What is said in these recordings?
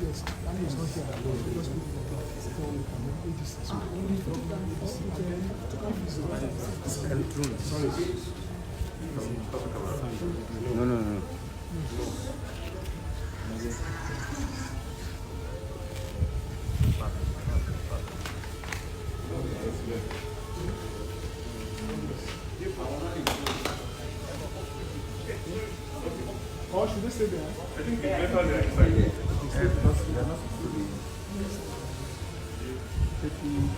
Yes, Danny is not here. Because so only sorry. No. Or should they stay there? I think it's better there inside. They're not supposed to be taking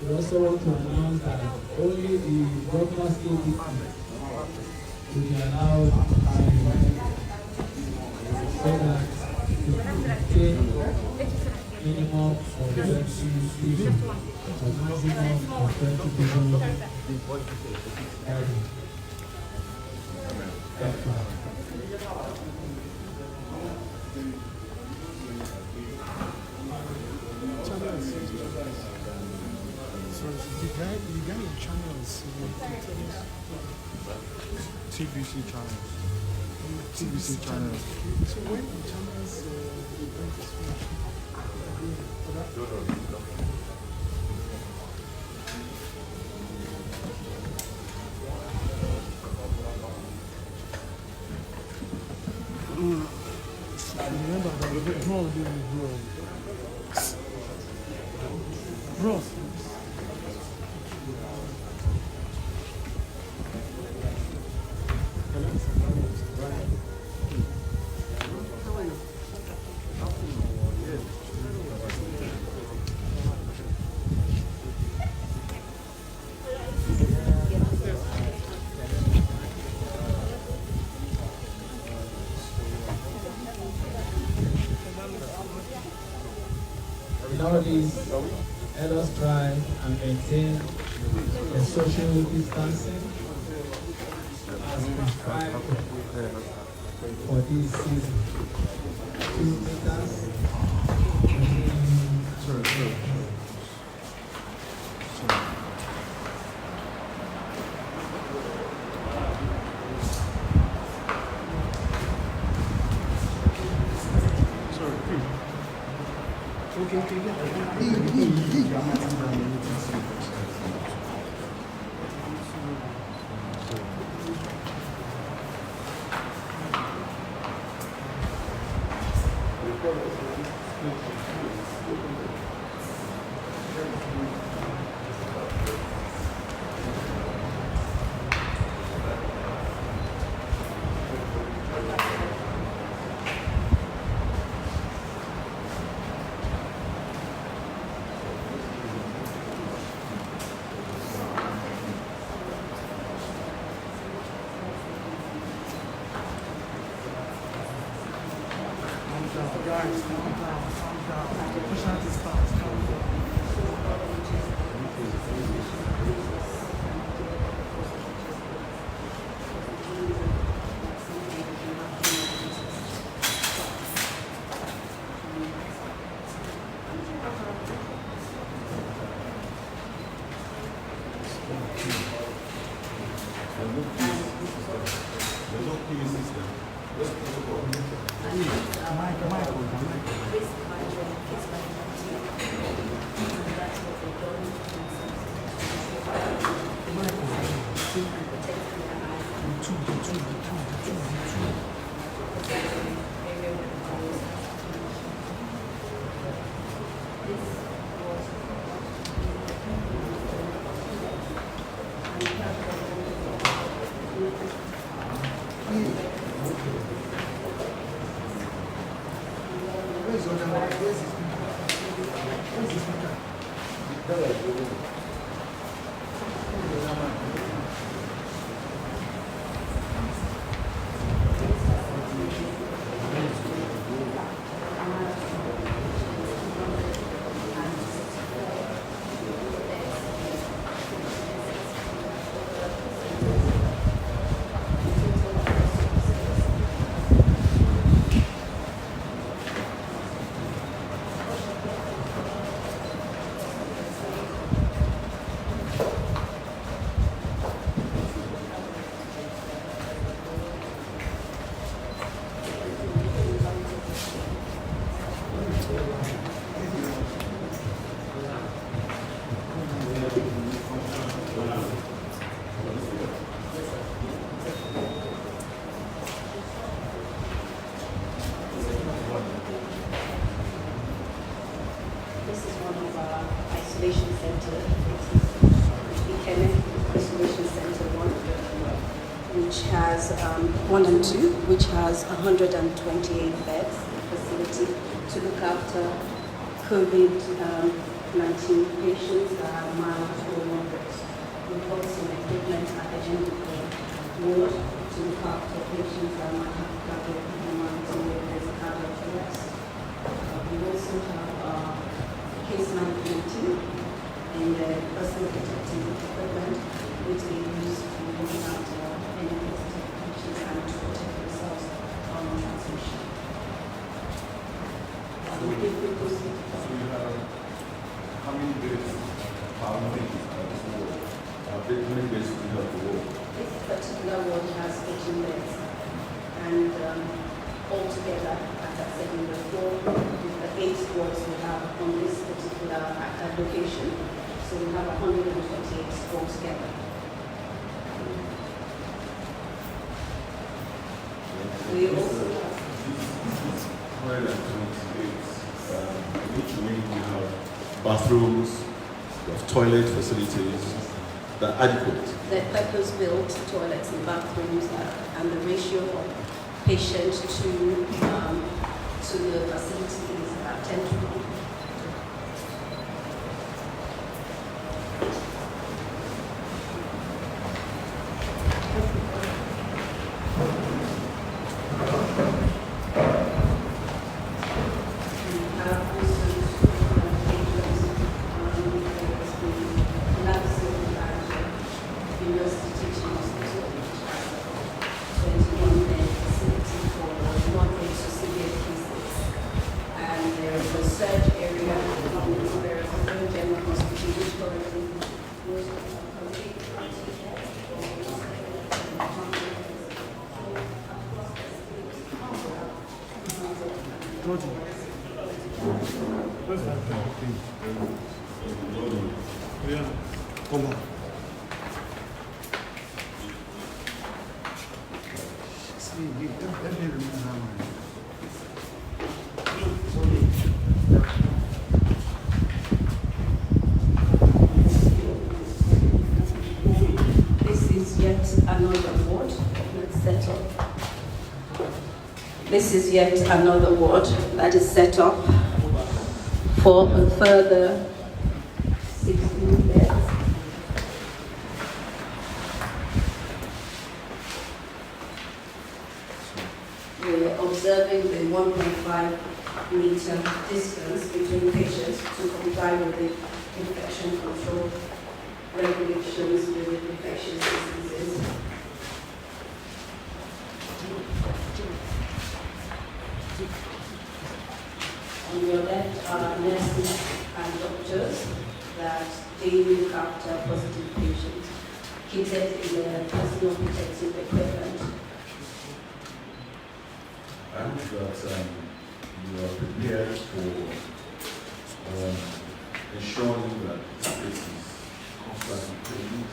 We also want to announce that only the governor's ADC will be allowed so that we take minimum of 20 people or maximum of 20 people guiding. So the guy in channels, TBC channels. TBC channels. so when the channels event is finished, remember that the bro bro. Nowadays, let us try and maintain the social distancing as prescribed for this season. 2 meters. Guys, calm down. Push out the stars, calm down. has 1 and 2, which has 128 beds facility to look after COVID-19 patients that are mild or moderate. We've got some equipment at the end of the ward to look after patients that might have cardiac abnormality where there's cardiac arrest. We also have a case management team and personal protective equipment, which they use to look after any positive patients and to protect themselves from transmission. So you have how many beds? How many beds do you have to work? This particular ward has 18 beds, and altogether, as I said in the floor, the 8 wards we have on this particular location, so we have 128 altogether. We also have 128. Which mean you have bathrooms, you have toilet facilities that are adequate. the purpose-built toilets and bathrooms, and the ratio of patient to the facility is about 10 to 1. Yeah. Come on. See, that didn't remember. This is yet another ward that's set up. This is yet another ward that is set up for a further 16 beds. We're observing the 1.5 meter distance between patients to comply with the infection control regulations with infectious diseases. On your left are nurses and doctors that they look after positive patients, kitted in their personal protective equipment. I hope that you are prepared for ensuring that this place is constantly cleaned,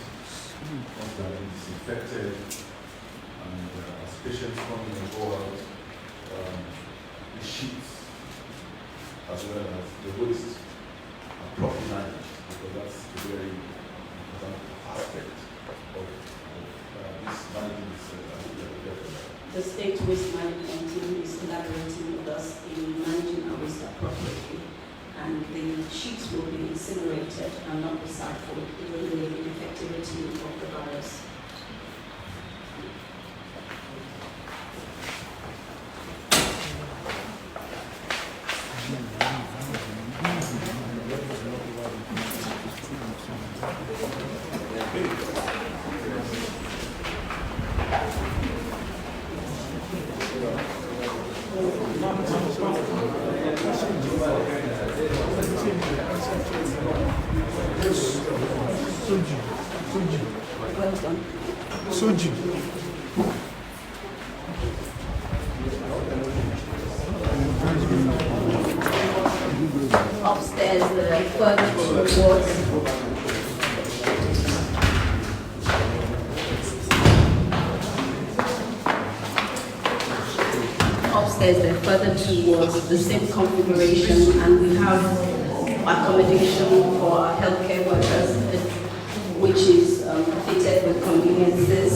constantly disinfected, and as patients come in and go out, the sheets as well as the waste are properly managed, because that's a very important aspect of this managing this. The state waste management team is collaborating with us in managing our waste appropriately, and the sheets will be incinerated and not recycled, given the ineffectivity of the virus. Well done. Soji. Upstairs, the furniture wards. Upstairs, there are further 2 wards, the same configuration, and we have accommodation for our healthcare workers, which is fitted with conveniences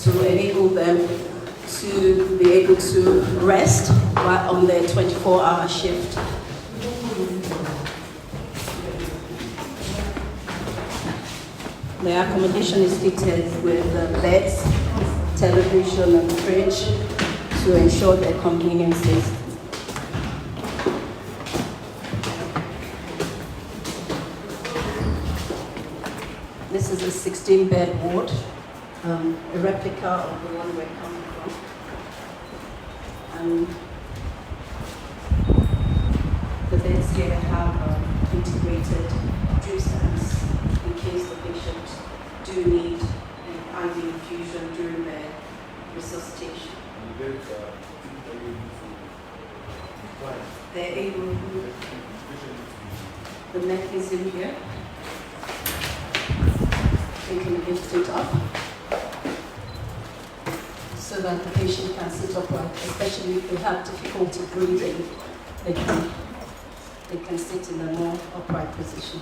to enable them to be able to rest while on their 24-hour shift. The accommodation is fitted with beds, television and fridge to ensure their conveniences. This is a 16-bed ward, a replica of the one we're coming from. And the beds here have integrated drip stands in case the patient do need an IV infusion during their resuscitation. They're able to, the mechanism here, they can lift it up so that the patient can sit upright, especially if they have difficulty breathing, they can sit in a more upright position.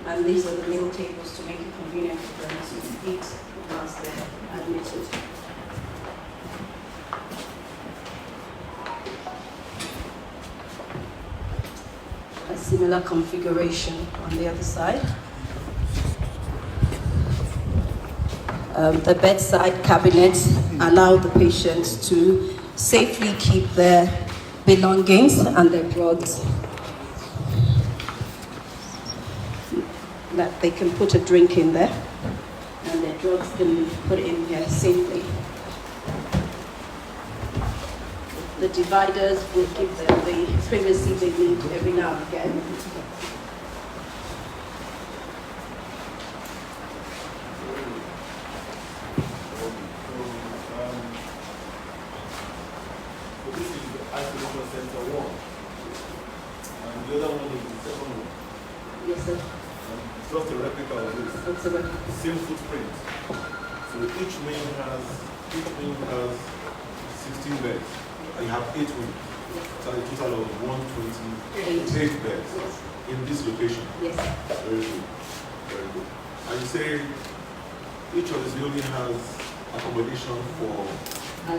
And these are the meal tables to make it convenient for them to eat whilst they're admitted. A similar configuration on the other side. The bedside cabinets allow the patients to safely keep their belongings and their drugs. That they can put a drink in there and their drugs can be put in here safely. The dividers will give them the privacy they need every now and again. So this is the isolation center 1, and the other one is the second one. Yes, sir. It's just a replica of this. It's a replica. Same footprint. So each wing has 16 beds. You have 8 wings. So a total of 128 beds in this location. Yes. Very good. Very good. And you say each of this building has accommodation for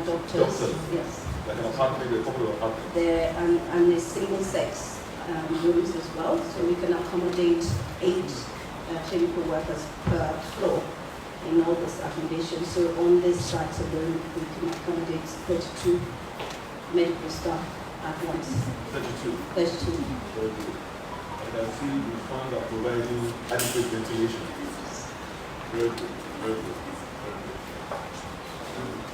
Doctors. Yes. like an apartment, a couple of apartments. There and there's single sex rooms as well, so we can accommodate 8 clinical workers per floor in all this accommodation. So on this site alone, we can accommodate 32 medical staff at once. 32. 32. Very good. I can see the funds are providing adequate ventilation. Very good. Very good. Very good.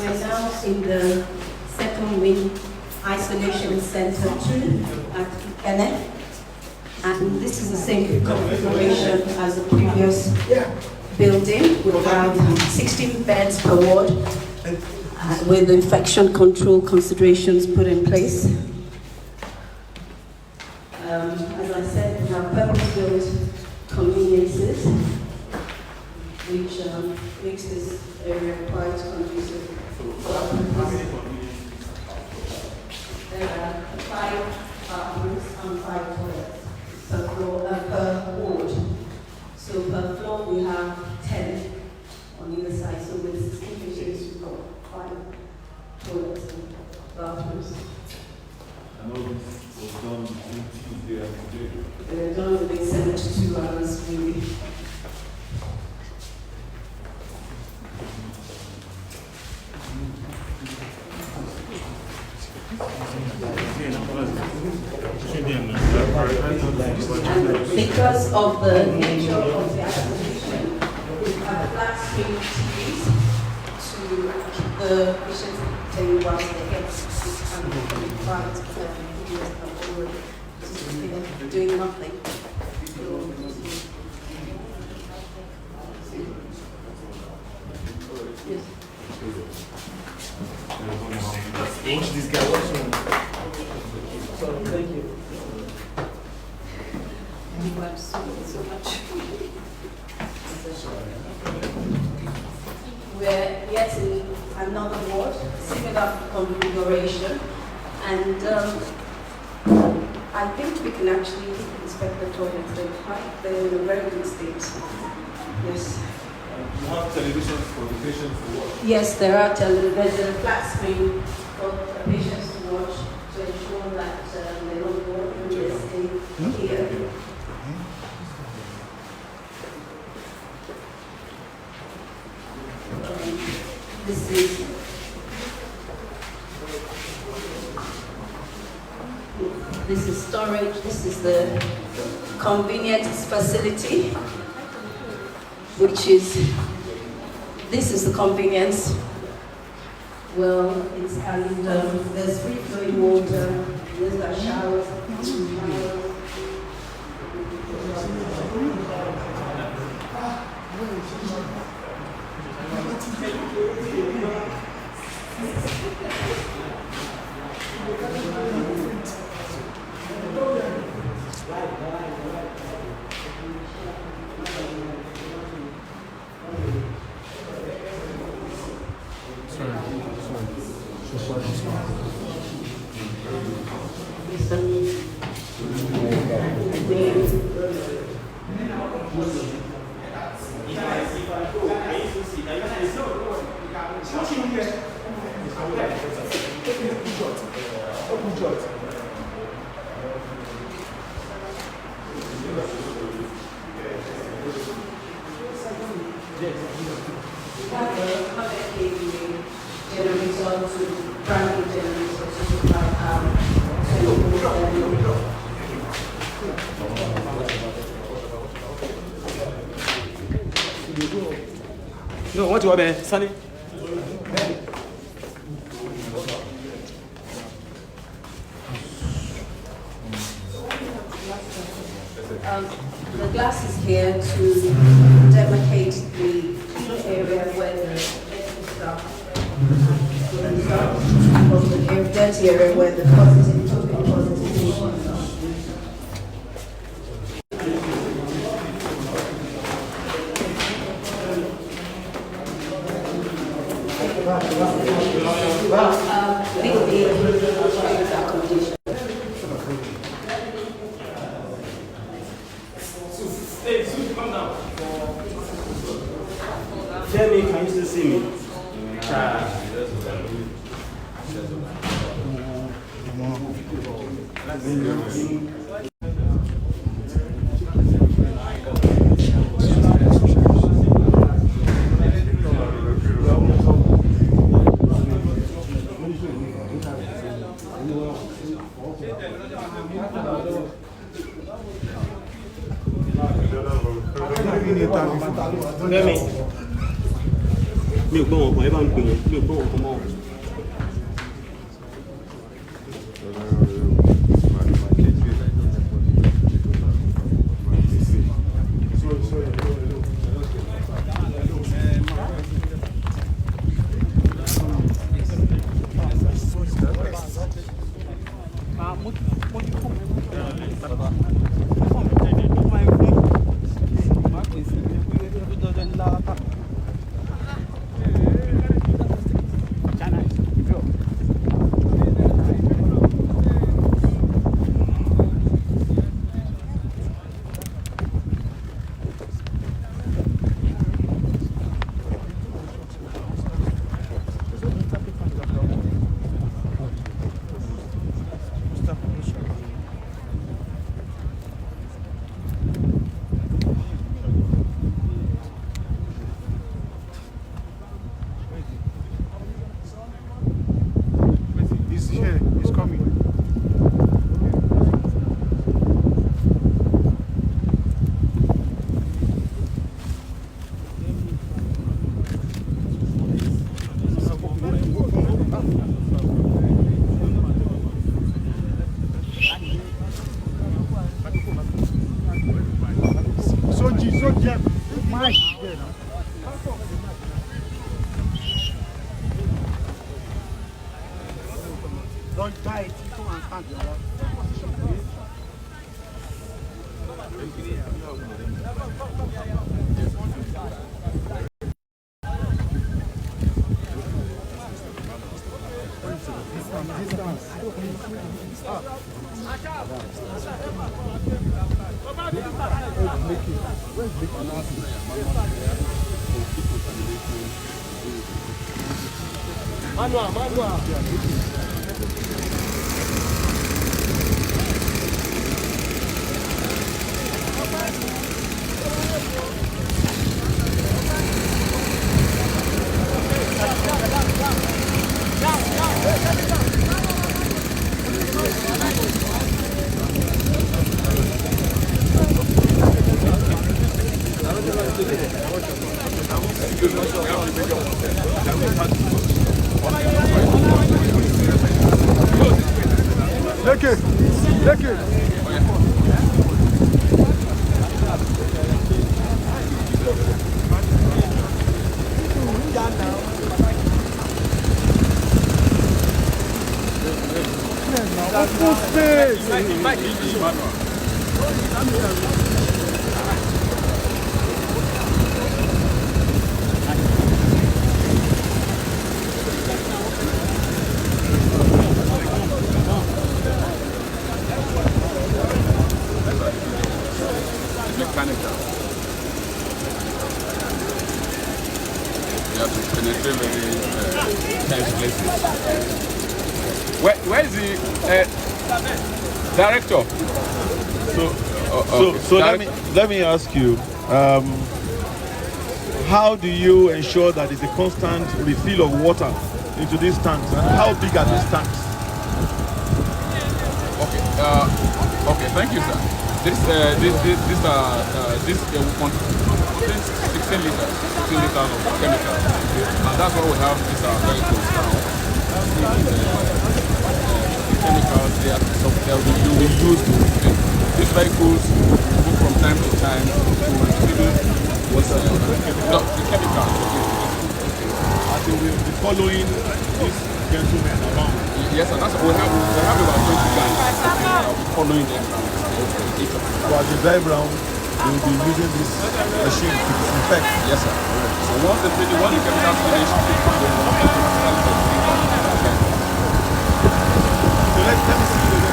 We're now in the second wing isolation center 2 at NF. And this is the same configuration as the previous building. We have 16 beds per ward with infection control considerations put in place. As I said, we have purpose-built conveniences, which makes this area quite conducive for our purpose. There are 5 bathrooms and 5 toilets per floor, per ward. So per floor we have 10 on either side. So with 16 patients, we've got 5 toilets and bathrooms. And all this was done between Tuesday and today. They're done within 72 hours, really. And because of the nature of the acquisition, we have flat screen TVs to keep the patients entertained whilst they get private videos come forward, doing nothing. Yes. Watch this guy, watch him. So, thank you. Thank you so much. We're yet in another ward, similar configuration, and I think we can actually inspect the toilets. They're in a very good state. Yes. You have television for the patients to watch? Yes, there's a flat screen for the patients to watch to ensure that they don't go when they stay here. This is storage. This is the convenience facility, which is, this is the convenience. Well, it's, and there's free flowing water, there's the showers. No, what you want, man? Sunny? The glass is here to demarcate the area where the stuff from the dirty area where the positive patients are. Jeremy, can you still see me? Jeremy. Mi ò gbọ́ wọn kan, ẹ bá ń pè wọ́n, mi ò gbọ́ wọn kan mọ́. Don't die, come and stand there. Manual. Take it. Where is the director? So let me ask you, how do you ensure that it's a constant refill of water into these tanks, and how big are these tanks? Okay, thank you, sir. This contains 16 liters of chemical, and that's what we have in our vehicles now. Chemicals they will be used. These vehicles move from time to time to refill the chemicals. As we will be following these gentlemen around. Yes, sir. That's what we have about 20 guys following them around. So as they drive around, they will be using this machine to disinfect. Yes, sir. So once the chemicals finish, let me see the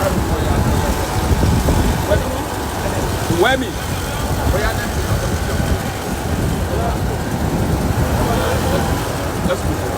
where me? Let's move forward.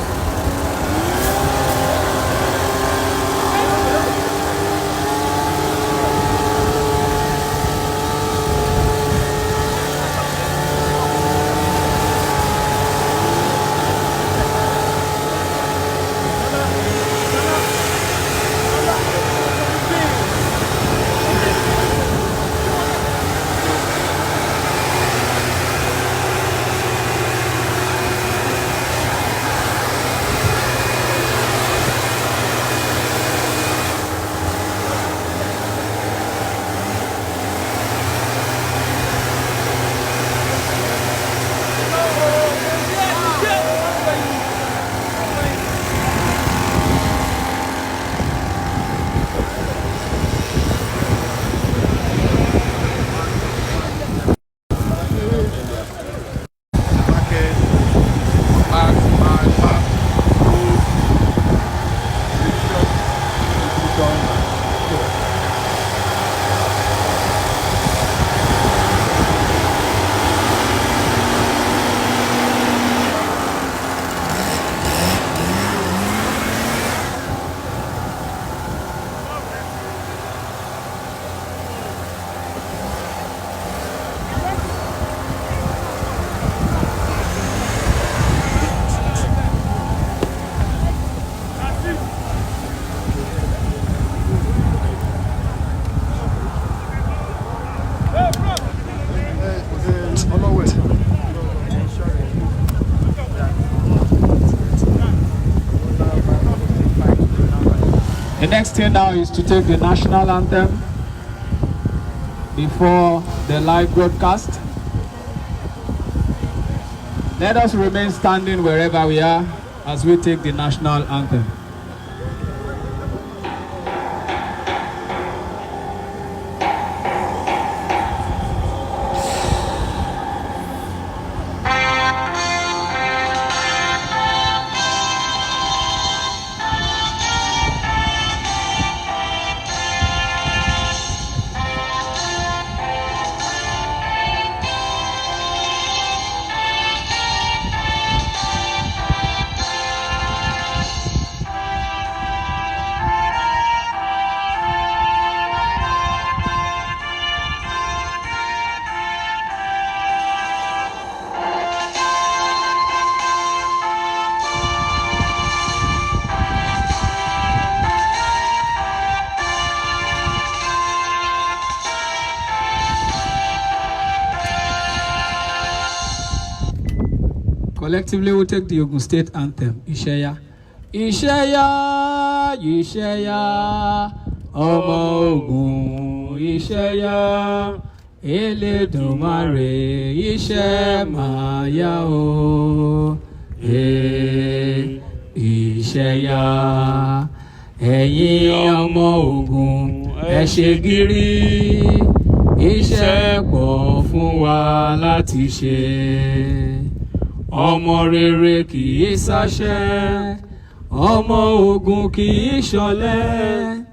next thing now is to take the national anthem before the live broadcast. Let us remain standing wherever we are as we take the national anthem. Collectively, we'll take the Ogun State anthem. Isheya. Isheya, Isheya, Ọmọ Ogun, Isheya, Elédùmarè, Ishe máa yá o. Isheya, ẹ̀yin ọmọ Ogun, ẹ ṣe gírí, iṣẹ́ pọ̀ fún wa láti ṣe. Ọmọ rere kì í sáṣẹ́, ọmọ Ogun kì í ṣọ̀lẹ.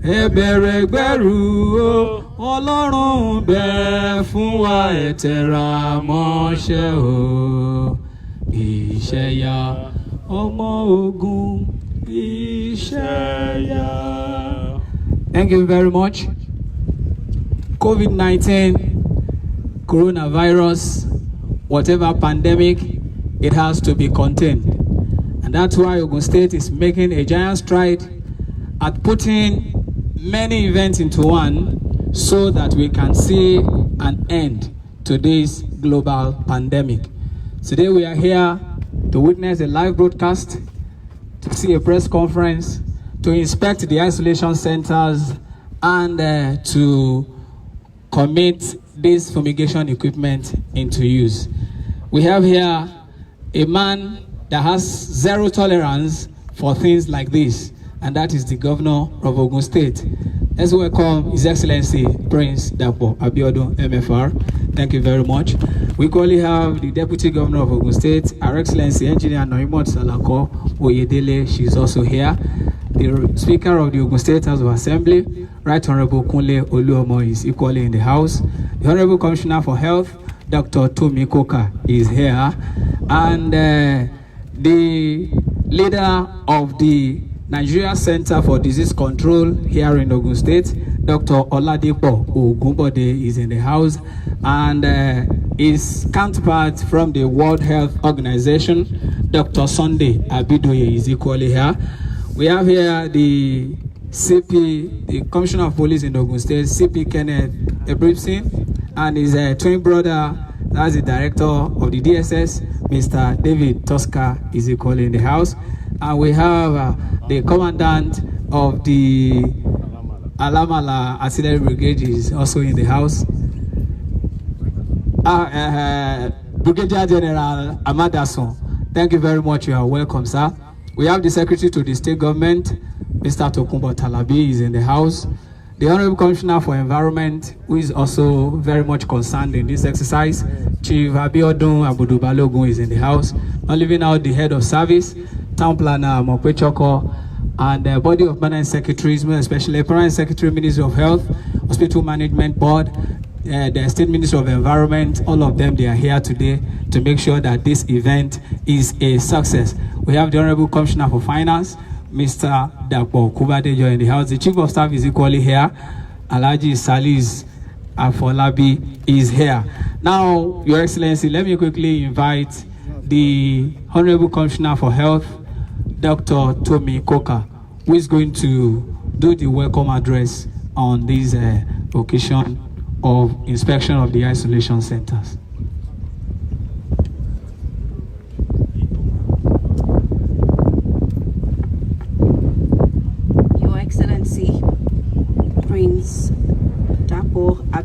Ẹ bẹ̀rẹ̀ gbẹ́rù o, Ọlọ́run bẹ fún wa, ẹ tẹra mọ́ṣẹ́ o. Ìṣẹ̀yà ọmọ Ogun, Ìṣẹ̀yà. Thank you very much. COVID-19, coronavirus, whatever pandemic, it has to be contained. And that's why Ogun State is making a giant stride at putting many events into one so that we can see an end to this global pandemic. Today we are here to witness a live broadcast, to see a press conference, to inspect the isolation centers, and to commit this fumigation equipment into use. We have here a man that has zero tolerance for things like this, and that is the Governor of Ogun State. Let's welcome His Excellency Prince Dapo Abiodun, MFR. Thank you very much. We currently have the Deputy Governor of Ogun State, Her Excellency Engineer Noimot Salako Oyedele. She's also here. The Speaker of the Ogun State House of Assembly, Right Honorable Kunle Oluomo, is equally in the House. The Honorable Commissioner for Health, Dr. Tomi Koka, is here. And the leader of the Nigeria Center for Disease Control here in Ogun State, Dr. Oladipo Ogunbode, is in the house. And his counterpart from the World Health Organization, Dr. Sunday Abidoye, is equally here. We have here the CP, the Commissioner of Police in Ogun State, CP Kenneth Ebripsin, and his twin brother, that's the Director of the DSS, Mr. David Tosca, is equally in the house. And we have the Commandant of the Alamala Artillery Brigade is also in the house. Brigadier General Amadason, thank you very much. You are welcome, sir. We have the Secretary to the State Government, Mr. Tokunbo Talabi, is in the house. The Honorable Commissioner for Environment, who is also very much concerned in this exercise, Chief Abiodun Abudu Balogun, is in the house. Not leaving out the Head of Service, Town Planner Mokwe Choko, and the Body of Permanent Secretaries, especially Permanent Secretary, Ministry of Health, Hospital Management Board, the State Ministry of Environment. All of them, they are here today to make sure that this event is a success. We have the Honorable Commissioner for Finance, Mr. Dapo Kubadejo, in the house. The Chief of Staff is equally here. Alhaji Salis Afolabi is here. Now, Your Excellency, let me quickly invite the Honorable Commissioner for Health, Dr. Tomi Koka, who is going to do the welcome address on this occasion of inspection of the isolation centers. Your Excellency,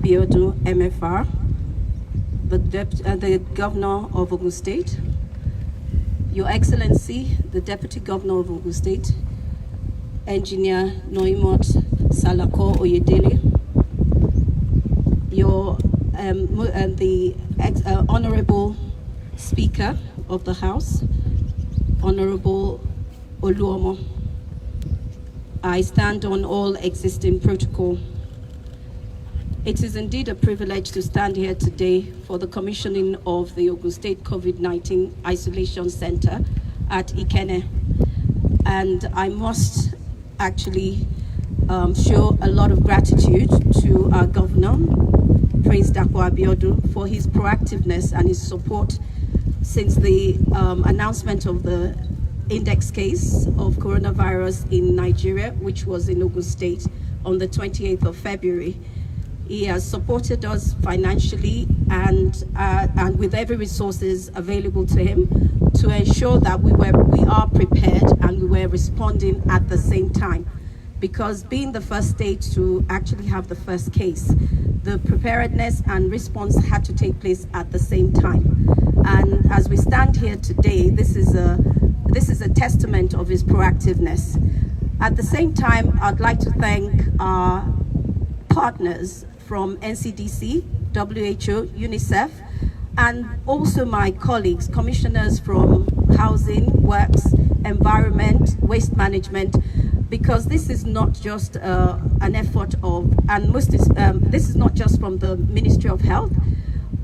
Abiodun, MFR, the Governor of Ogun State, Your Excellency, the Deputy Governor of Ogun State, Engineer Noimot Salako Oyedele, the Honorable Speaker of the House, Honorable Oluomo. I stand on all existing protocol. It is indeed a privilege to stand here today for the commissioning of the Ogun State COVID-19 Isolation Center at Ikenne. And I must actually show a lot of gratitude to our governor, Prince Dapo Abiodun, for his proactiveness and his support since the announcement of the index case of coronavirus in Nigeria, which was in Ogun State on the 28th of February. He has supported us financially and with every resources available to him to ensure that we are prepared and we were responding at the same time. Because being the first state to actually have the first case, the preparedness and response had to take place at the same time. And as we stand here today, this is a testament of his proactiveness. At the same time, I'd like to thank our partners from NCDC, WHO, UNICEF, and also my colleagues, commissioners from Housing, Works, Environment, Waste Management, because this is not just an effort of, and this is not just from the Ministry of Health,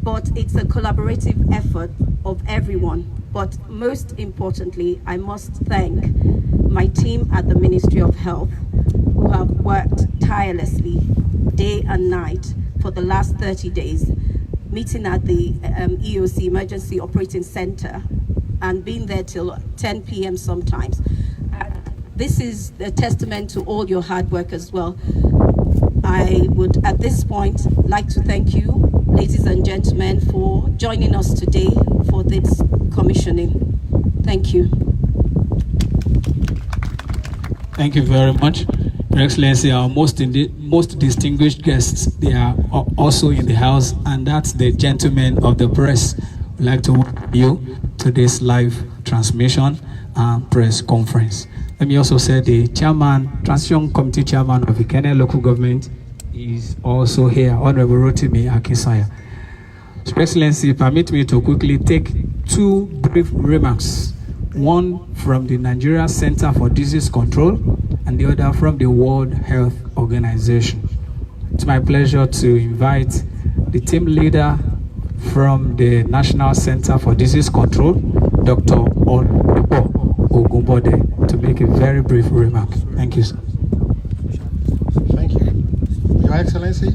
but it's a collaborative effort of everyone. But most importantly, I must thank my team at the Ministry of Health who have worked tirelessly day and night for the last 30 days, meeting at the EOC Emergency Operating Center and being there till 10 p.m. sometimes. This is a testament to all your hard work as well. I would at this point like to thank you, ladies and gentlemen, for joining us today for this commissioning. Thank you. Thank you very much. Your Excellency, our most distinguished guests, they are also in the house, and that's the gentlemen of the press. We'd like to welcome you to this live transmission and press conference. Let me also say the chairman, Transition Committee Chairman of Ikenne Local Government is also here, Honorable Rotimi Akinsanya. Your Excellency, permit me to quickly take two brief remarks, one from the Nigerian Center for Disease Control and the other from the World Health Organization. It's my pleasure to invite the team leader from the National Center for Disease Control, Dr. Ogun, to make a very brief remark. Thank you, sir. Thank you. Your Excellency,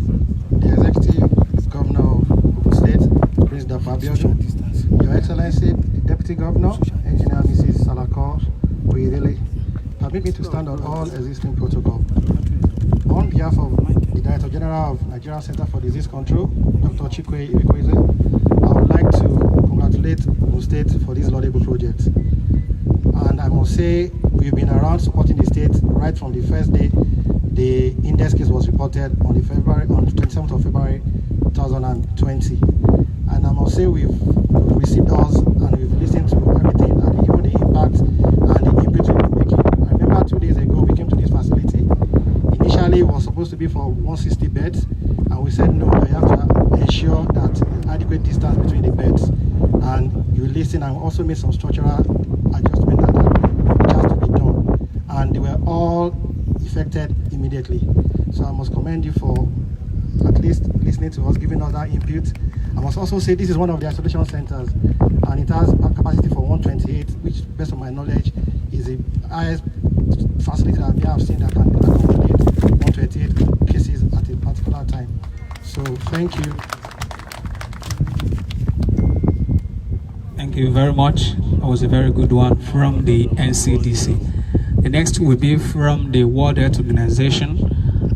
the Executive Governor of Ogun State, Prince Dapo Abiodun, Your Excellency, the Deputy Governor, Engineer Mrs. Salako Oyedele, permit me to stand on all existing protocol. On behalf of the Director General of Nigerian Center for Disease Control, Dr. Chikwe Iwekweze, I would like to congratulate Ogun State for this laudable project. And I must say, we've been around supporting the state right from the first day the index case was reported on the 27th of February 2020. And I must say, we've received us and we've listened to everything and even the impact and the input we've been making. I remember 2 days ago we came to this facility. Initially it was supposed to be for 160 beds, and we said no, you have to ensure that adequate distance between the beds. And you listen, and also made some structural adjustment that has to be done. And they were all effected immediately. So I must commend you for at least listening to us, giving us that input. I must also say this is one of the isolation centers, and it has a capacity for 128, which, based on my knowledge, is the highest facility that I have seen that can accommodate 128 cases at a particular time. So thank you. Thank you very much. That was a very good one from the NCDC. The next will be from the World Health Organization.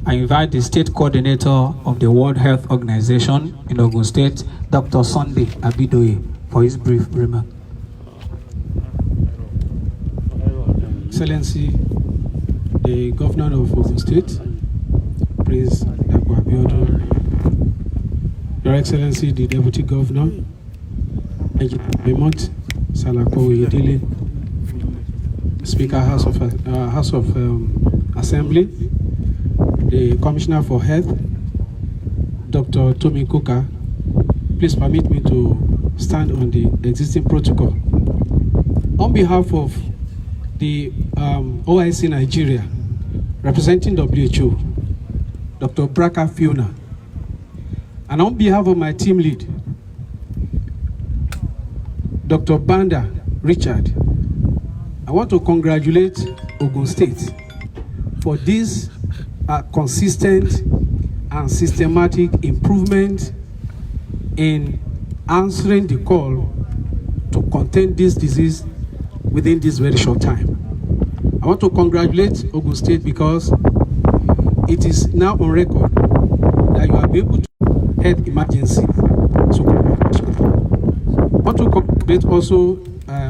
I invite the state coordinator of the World Health Organization in Ogun State, Dr. Sunday Abidoye, for his brief remark. Excellency, the Governor of Ogun State, Prince Dapo Abiodun, Your Excellency, the Deputy Governor, Engineer Raymond Salako Oyedele, Speaker House of Assembly, the Commissioner for Health, Dr. Tomi Kuka, please permit me to stand on the existing protocol. On behalf of the OIC Nigeria, representing WHO, Dr. Braka Fiona, and on behalf of my team lead, Dr. Banda Richard, I want to congratulate Ogun State for this consistent and systematic improvement in answering the call to contain this disease within this very short time. I want to congratulate Ogun State because it is now on record that you are able to head emergency. So I want to congratulate also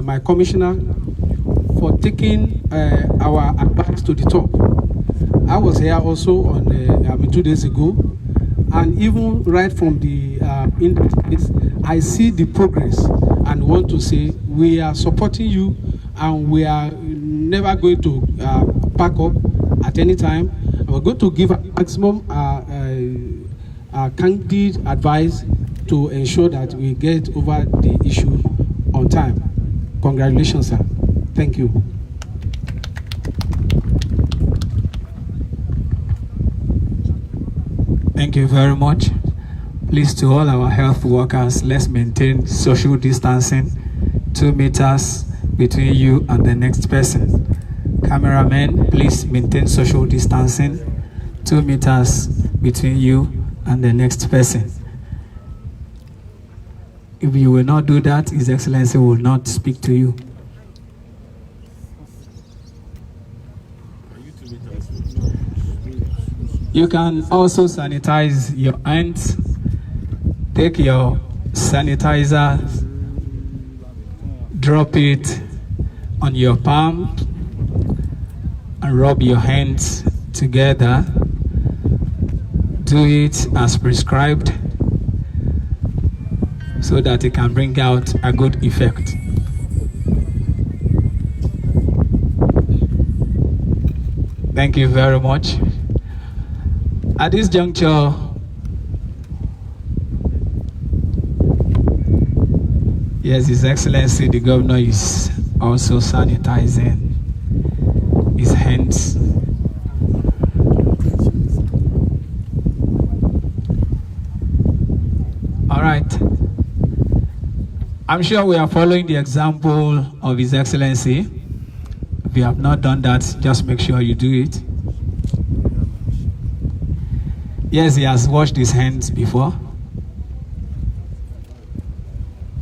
my commissioner for taking our advice to the top. I was here also on 2 days ago, and even right from the industries, I see the progress and want to say we are supporting you, and we are never going to pack up at any time. We're going to give maximum candid advice to ensure that we get over the issue on time. Congratulations, sir. Thank you. Thank you very much. Please, to all our health workers, let's maintain social distancing, 2 meters between you and the next person. Cameramen, please maintain social distancing, 2 meters between you and the next person. If you will not do that, His Excellency will not speak to you. You can also sanitize your hands. Take your sanitizer, drop it on your palm, and rub your hands together. Do it as prescribed so that it can bring out a good effect. Thank you very much. At this juncture, yes, His Excellency, the Governor is also sanitizing his hands. All right. I'm sure we are following the example of His Excellency. If you have not done that, just make sure you do it. Yes, he has washed his hands before.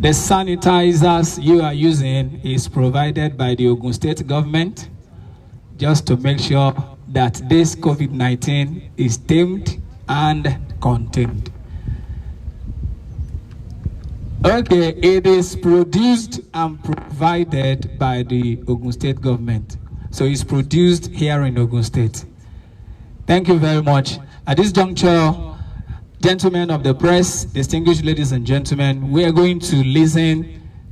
The sanitizers you are using is provided by the Ogun State government just to make sure that this COVID-19 is tamed and contained. Okay, it is produced and provided by the Ogun State government. So it's produced here in Ogun State. Thank you very much. At this juncture, gentlemen of the press, distinguished ladies and gentlemen, we are going to listen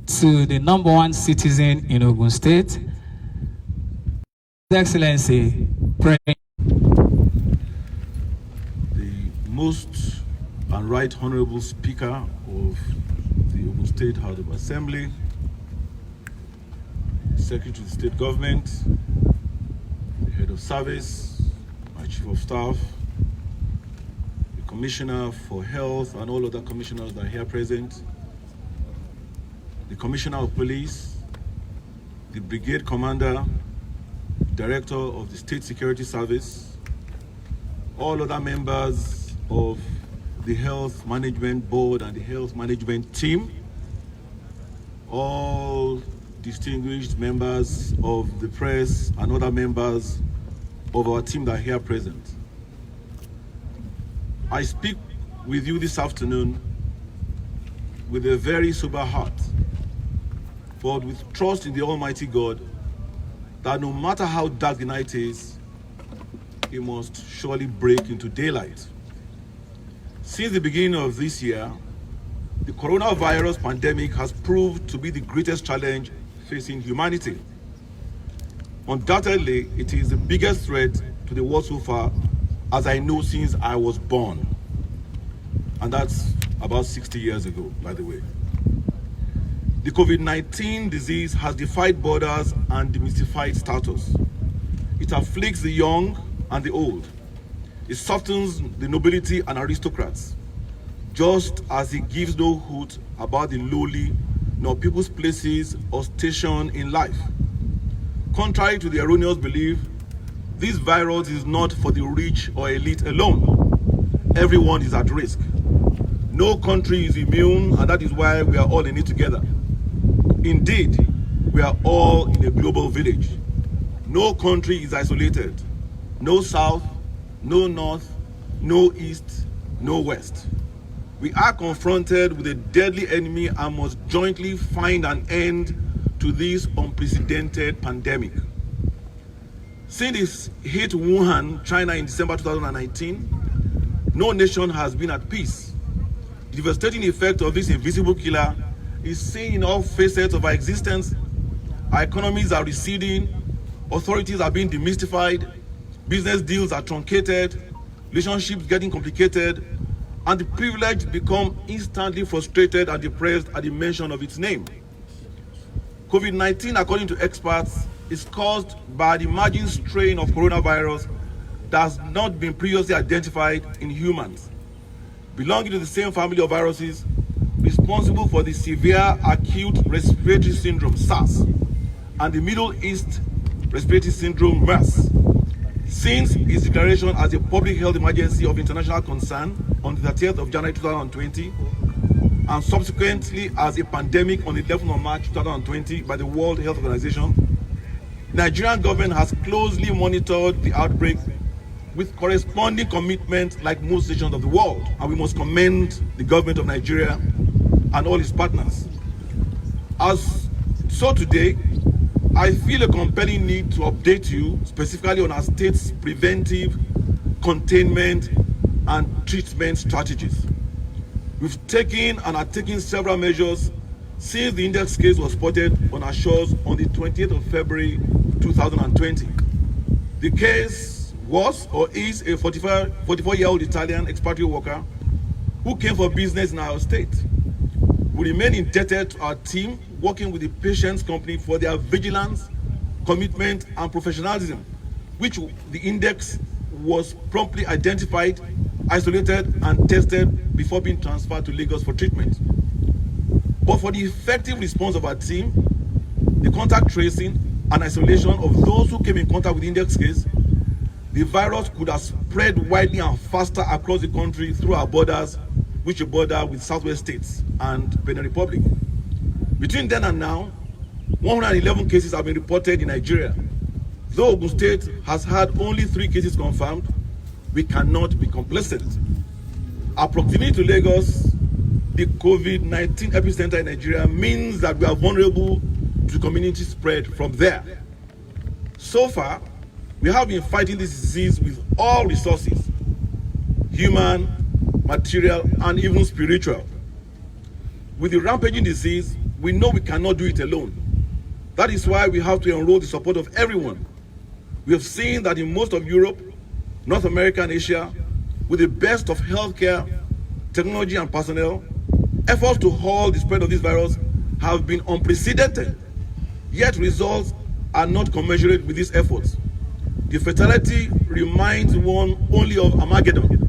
to the #1 citizen in Ogun State. His Excellency, pray. The most and right honorable Speaker of the Ogun State House of Assembly, Secretary to the State Government, the Head of Service, my Chief of Staff, the Commissioner for Health and all other commissioners that are here present, the Commissioner of Police, the Brigade Commander, Director of the State Security Service, all other members of the Health Management Board and the Health Management Team, all distinguished members of the press and other members of our team that are here present. I speak with you this afternoon with a very sober heart, but with trust in the Almighty God that no matter how dark the night is, it must surely break into daylight. Since the beginning of this year, the coronavirus pandemic has proved to be the greatest challenge facing humanity. Undoubtedly, it is the biggest threat to the world so far, as I know since I was born. And that's about 60 years ago, by the way. The COVID-19 disease has defied borders and demystified status. It afflicts the young and the old. It softens the nobility and aristocrats, just as it gives no hoot about the lowly, nor people's places or station in life. Contrary to the erroneous belief, this virus is not for the rich or elite alone. Everyone is at risk. No country is immune, and that is why we are all in it together. Indeed, we are all in a global village. No country is isolated. No south, no north, no east, no west. We are confronted with a deadly enemy and must jointly find an end to this unprecedented pandemic. Since it hit Wuhan, China in December 2019, no nation has been at peace. The devastating effect of this invisible killer is seen in all facets of our existence. Our economies are receding, authorities are being demystified, business deals are truncated, relationships getting complicated, and the privileged become instantly frustrated and depressed at the mention of its name. COVID-19, according to experts, is caused by the emerging strain of coronavirus that has not been previously identified in humans, belonging to the same family of viruses responsible for the severe acute respiratory syndrome, SARS, and the Middle East respiratory syndrome, MERS. Since its declaration as a public health emergency of international concern on the 30th of January 2020, and subsequently as a pandemic on the 11th of March 2020 by the World Health Organization, the Nigerian government has closely monitored the outbreak with corresponding commitment like most nations of the world, and we must commend the government of Nigeria and all its partners. So today, I feel a compelling need to update you specifically on our state's preventive, containment, and treatment strategies. We've taken and are taking several measures since the index case was spotted on our shores on the 20th of February 2020. The case was or is a 44-year-old Italian expatriate worker who came for business in our state. We remain indebted to our team working with the patient's company for their vigilance, commitment, and professionalism, which the index was promptly identified, isolated, and tested before being transferred to Lagos for treatment. But for the effective response of our team, the contact tracing and isolation of those who came in contact with the index case, the virus could have spread widely and faster across the country through our borders, which border with southwest states and Benin Republic. Between then and now, 111 cases have been reported in Nigeria. Though Ogun State has had only 3 cases confirmed, we cannot be complacent. Our proximity to Lagos, the COVID-19 epicenter in Nigeria, means that we are vulnerable to community spread from there. So far, we have been fighting this disease with all resources, human, material, and even spiritual. With the rampaging disease, we know we cannot do it alone. That is why we have to enroll the support of everyone. We have seen that in most of Europe, North America, and Asia, with the best of healthcare, technology, and personnel, efforts to halt the spread of this virus have been unprecedented. Yet results are not commensurate with these efforts. The fatality reminds one only of Armageddon.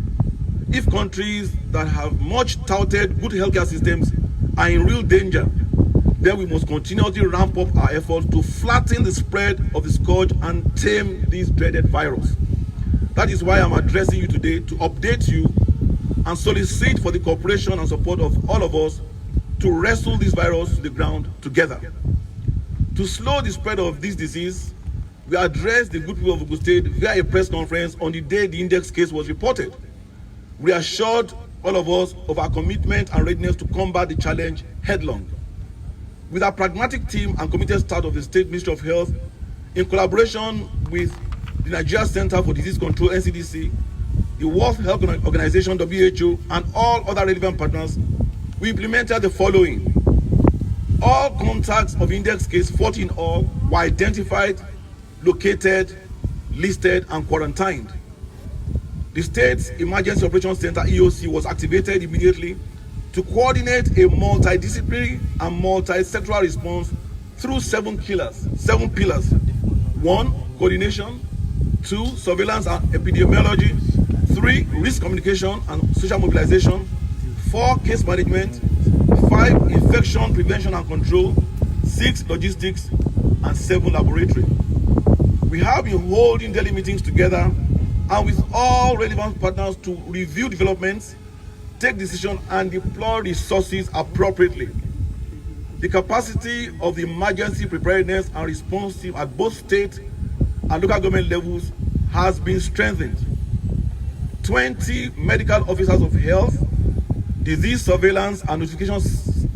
If countries that have much touted good healthcare systems are in real danger, then we must continually ramp up our efforts to flatten the spread of the scourge and tame this dreaded virus. That is why I'm addressing you today to update you and solicit for the cooperation and support of all of us to wrestle this virus to the ground together. To slow the spread of this disease, we addressed the good people of Ogun State via a press conference on the day the index case was reported. We assured all of us of our commitment and readiness to combat the challenge headlong. With our pragmatic team and committed staff of the State Ministry of Health, in collaboration with the Nigeria Center for Disease Control, NCDC, the World Health Organization, WHO, and all other relevant partners, we implemented the following. All contacts of index case 40 in all were identified, located, listed, and quarantined. The State's Emergency Operations Center, EOC, was activated immediately to coordinate a multidisciplinary and multi-sectoral response through 7 pillars. 1, coordination. 2, surveillance and epidemiology. 3, risk communication and social mobilization. 4, case management. 5, infection prevention and control. 6, logistics. And 7, laboratory. We have been holding daily meetings together and with all relevant partners to review developments, take decisions, and deploy resources appropriately. The capacity of the emergency preparedness and response team at both state and local government levels has been strengthened. 20 medical officers of health, disease surveillance and notification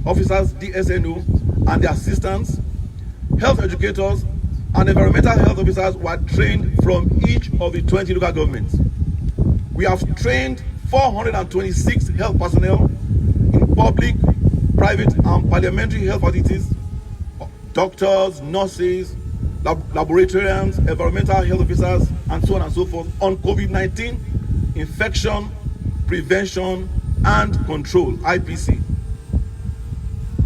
officers, DSNO, and their assistants, health educators, and environmental health officers were trained from each of the 20 local governments. We have trained 426 health personnel in public, private, and parliamentary health facilities, doctors, nurses, laboratorians, environmental health officers, and so on and so forth, on COVID-19 infection, prevention, and control, IPC.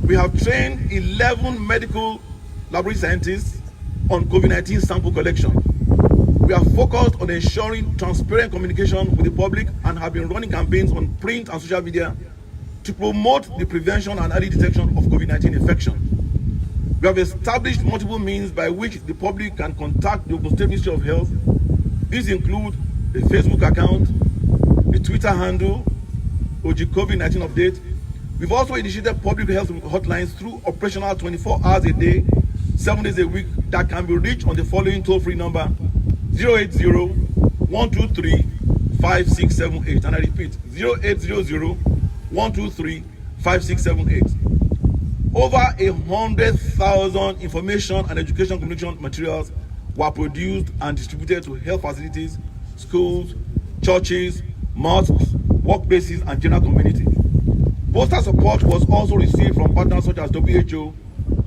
We have trained 11 medical laboratory scientists on COVID-19 sample collection. We are focused on ensuring transparent communication with the public and have been running campaigns on print and social media to promote the prevention and early detection of COVID-19 infection. We have established multiple means by which the public can contact the Ogun State Ministry of Health. These include a Facebook account, a Twitter handle, OG COVID-19 update. We've also initiated public health hotlines through operational 24 hours a day, 7 days a week, that can be reached on the following toll-free number: 080-123-5678. And I repeat, 0800-123-5678. Over 100,000 information and education communication materials were produced and distributed to health facilities, schools, churches, mosques, workplaces, and general community. Poster support was also received from partners such as WHO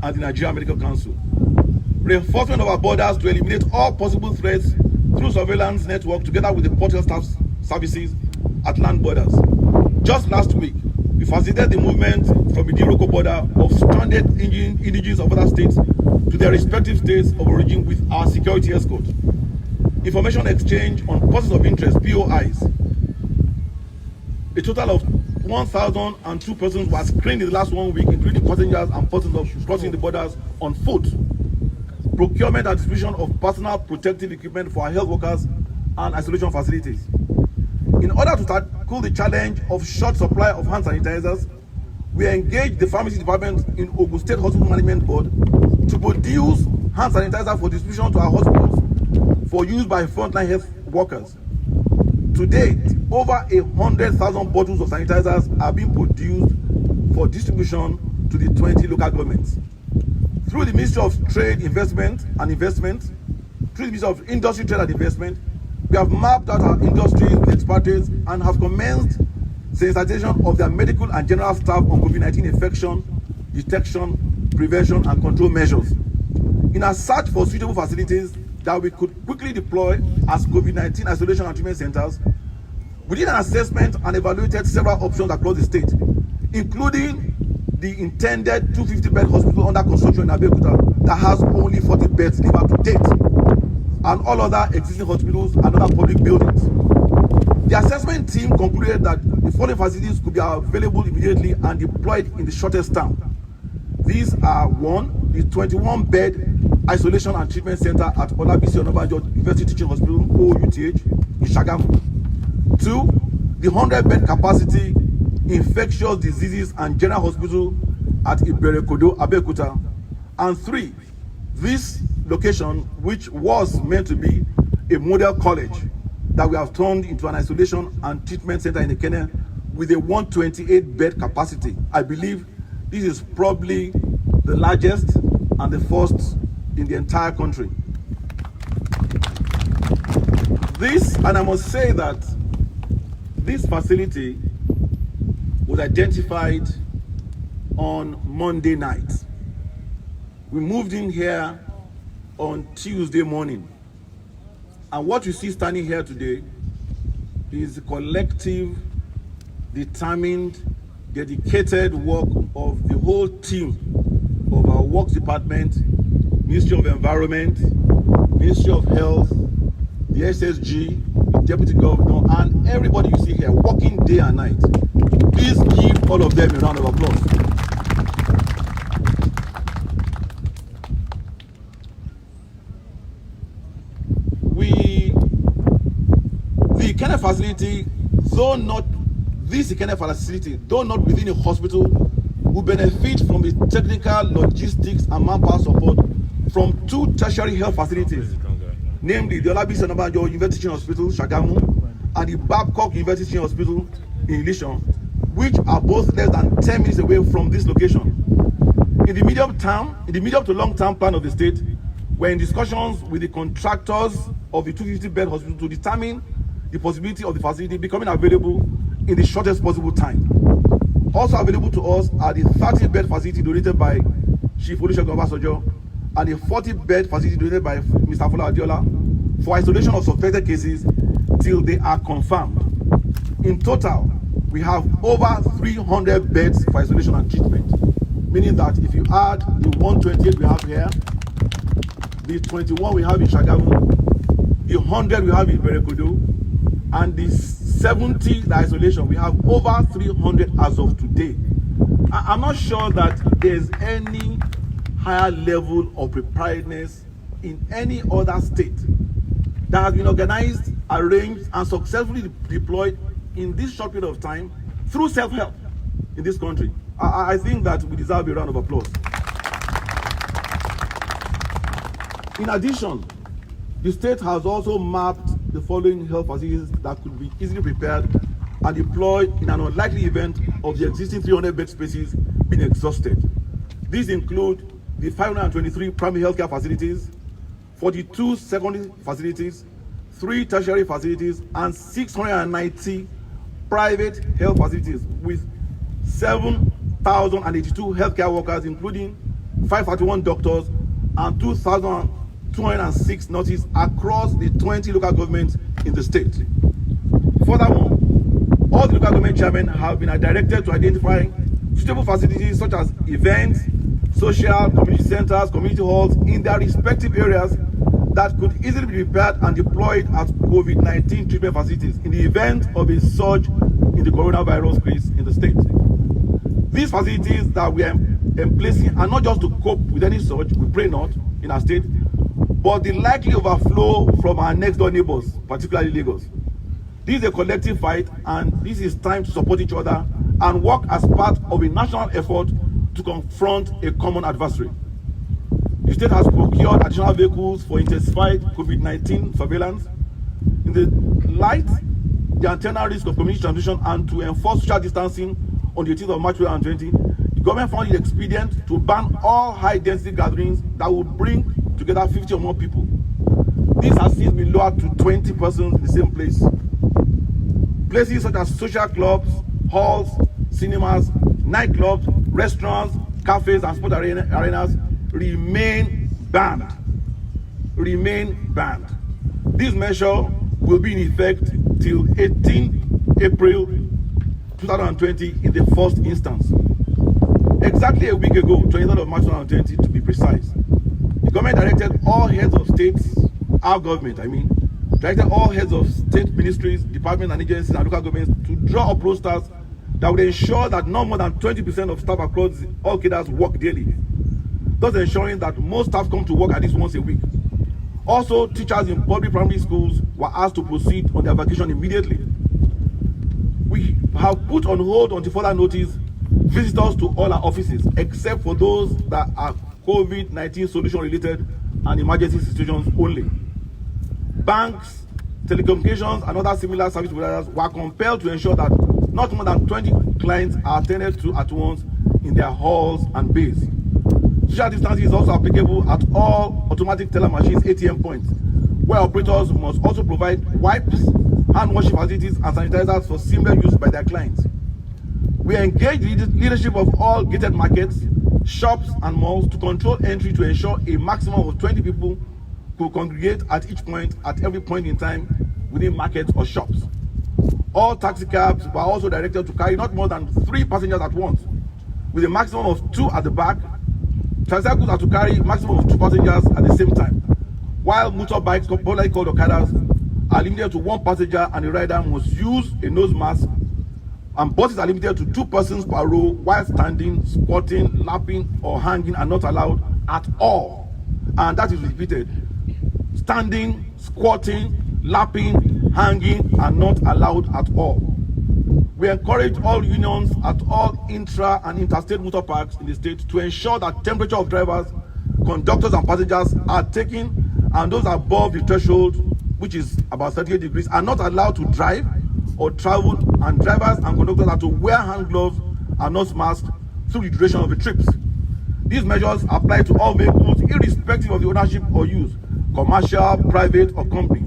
and the Nigerian Medical Council. Reinforcement of our borders to eliminate all possible threats through surveillance network together with the portal staff services at land borders. Just last week, we facilitated the movement from the Iroko border of stranded indigenous of other states to their respective states of origin with our security escort. Information exchange on persons of interest, POIs. A total of 1,002 persons were screened in the last 1 week, including passengers and persons of crossing the borders on foot. Procurement and distribution of personal protective equipment for our health workers and isolation facilities. In order to tackle the challenge of short supply of hand sanitizers, we engaged the pharmacy department in Ogun State Hospital Management Board to produce hand sanitizer for distribution to our hospitals for use by frontline health workers. To date, over 100,000 bottles of sanitizers are being produced for distribution to the 20 local governments. Through the Ministry of Trade, through the Ministry of Industry, Trade and Investment, we have mapped out our industries with expertise and have commenced sensitization of their medical and general staff on COVID-19 infection, detection, prevention, and control measures. In our search for suitable facilities that we could quickly deploy as COVID-19 isolation and treatment centers, we did an assessment and evaluated several options across the state, including the intended 250-bed hospital under construction in Abeokuta that has only 40 beds delivered to date, and all other existing hospitals and other public buildings. The assessment team concluded that the following facilities could be available immediately and deployed in the shortest time. These are: 1, the 21-bed isolation and treatment center at Olabisi Onabanjo University Teaching Hospital, OUTH, in Shagamu. 2, the 100-bed capacity infectious diseases and general hospital at Iberekodo, Abeokuta. And 3, this location, which was meant to be a model college, that we have turned into an isolation and treatment center in Ikene with a 128-bed capacity. I believe this is probably the largest and the first in the entire country. This, and I must say that This facility was identified on Monday night. We moved in here on Tuesday morning. And what you see standing here today is the collective, determined, dedicated work of the whole team of our Works Department, Ministry of Environment, Ministry of Health, the SSG, the Deputy Governor, and everybody you see here working day and night. Please give all of them a round of applause. The Ikene facility, though not this Ikene facility, though not within a hospital, will benefit from the technical, logistics, and manpower support from two tertiary health facilities, namely the Olabisi Onabanjo University Teaching Hospital, Shagamu, and the Babcock University Teaching Hospital in Ilishan, which are both less than 10 minutes away from this location. In the medium to long-term plan of the state, we're in discussions with the contractors of the 250-bed hospital to determine the possibility of the facility becoming available in the shortest possible time. Also available to us are the 30-bed facility donated by Chief Olusegun Obasanjo and the 40-bed facility donated by Mr. Fola Adiola for isolation of suspected cases till they are confirmed. In total, we have over 300 beds for isolation and treatment, meaning that if you add the 128 we have here, the 21 we have in Shagamu, the 100 we have in Berekodo, and the 70 the isolation, we have over 300 as of today. I'm not sure that there's any higher level of preparedness in any other state that has been organized, arranged, and successfully deployed in this short period of time through self-help in this country. I think that we deserve a round of applause. In addition, the state has also mapped the following health facilities that could be easily prepared and deployed in an unlikely event of the existing 300 bed spaces being exhausted. These include the 523 primary healthcare facilities, 42 secondary facilities, 3 tertiary facilities, and 690 private health facilities with 7,082 healthcare workers, including 531 doctors and 2,206 nurses across the 20 local governments in the state. Furthermore, all the local government chairmen have been directed to identify suitable facilities such as events, social, community centers, community halls in their respective areas that could easily be prepared and deployed as COVID-19 treatment facilities in the event of a surge in the coronavirus case in the state. These facilities that we are emplacing are not just to cope with any surge, we pray not, in our state, but the likely overflow from our next door neighbors, particularly Lagos. This is a collective fight, and this is time to support each other and work as part of a national effort to confront a common adversary. The state has procured additional vehicles for intensified COVID-19 surveillance. In the light, the antenna risk of community transmission and to enforce social distancing on the 18th of March 2020, the government found it expedient to ban all high-density gatherings that would bring together 50 or more people. This has since been lowered to 20 persons in the same place. Places such as social clubs, halls, cinemas, nightclubs, restaurants, cafes, and sport arenas remain banned. This measure will be in effect till 18 April 2020 in the first instance. Exactly a week ago, 23rd of March 2020 to be precise, the government directed all heads of states, our government directed all heads of state ministries, departments and agencies and local governments to draw up rosters that would ensure that no more than 20% of staff across all cadres work daily, thus ensuring that most staff come to work at least once a week. Also, teachers in public primary schools were asked to proceed on their vacation immediately. We have put on hold until further notice visitors to all our offices, except for those that are COVID-19 solution related and emergency situations only. Banks, telecommunications, and other similar service providers were compelled to ensure that not more than 20 clients are attended to at once in their halls and bays. Social distancing is also applicable at all automatic teller machines ATM points, where operators must also provide wipes hand washing facilities, and sanitizers for seamless use by their clients. We engage the leadership of all gated markets, shops, and malls to control entry to ensure a maximum of 20 people could congregate at every point in time within markets or shops. All taxi cabs were also directed to carry not more than 3 passengers at once, with a maximum of 2 at the back. Tricycles are to carry a maximum of 2 passengers at the same time, while motorbikes, popularly called okadas, are limited to 1 passenger and the rider must use a nose mask, and buses are limited to 2 persons per row, while standing, squatting, lapping, or hanging are not allowed at all. And that is repeated. Standing, squatting, lapping, hanging are not allowed at all. We encourage all unions at all intra and interstate motor parks in the state to ensure that temperature of drivers, conductors, and passengers are taken, and those above the threshold, which is about 38 degrees, are not allowed to drive or travel, and drivers and conductors are to wear hand gloves and nose masks through the duration of the trips. These measures apply to all vehicles irrespective of the ownership or use, commercial, private, or company.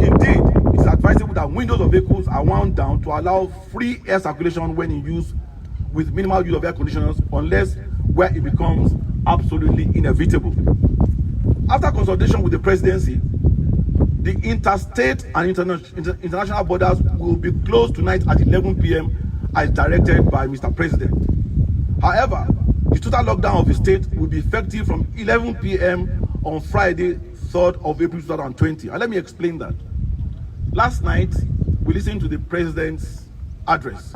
Indeed, it is advisable that windows of vehicles are wound down to allow free air circulation when in use, with minimal use of air conditioners, unless where it becomes absolutely inevitable. After consultation with the presidency, the interstate and international borders will be closed tonight at 11 p.m. as directed by Mr. President. However, the total lockdown of the state will be effective from 11 p.m. on Friday, 3rd of April 2020. And let me explain that. Last night, we listened to the president's address,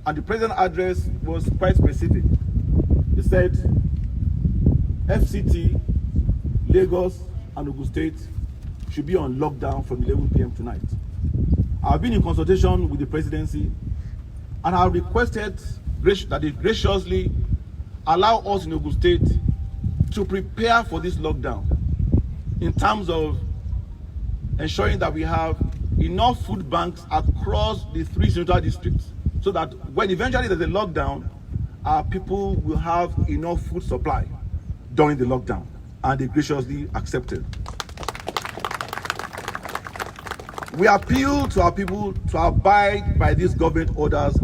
and the president's address was quite specific. He said, FCT, Lagos, and Ogun State should be on lockdown from 11 p.m. tonight. I've been in consultation with the presidency, and I have requested that they graciously allow us in Ogun State to prepare for this lockdown in terms of ensuring that we have enough food banks across the 3 central districts, so that when eventually there's a lockdown, our people will have enough food supply during the lockdown, and they graciously accepted. We appeal to our people to abide by these government orders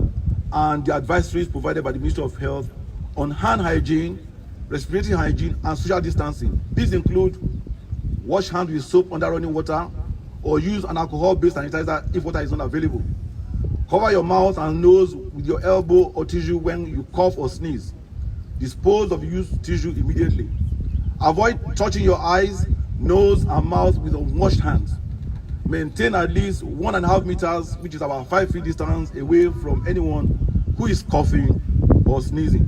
and the advisories provided by the Ministry of Health on hand hygiene, respiratory hygiene, and social distancing. These include wash hands with soap under running water, or use an alcohol-based sanitizer if water is not available. Cover your mouth and nose with your elbow or tissue when you cough or sneeze. Dispose of used tissue immediately. Avoid touching your eyes, nose, and mouth with unwashed hands. Maintain at least 1.5 meters, which is about 5 feet distance, away from anyone who is coughing or sneezing.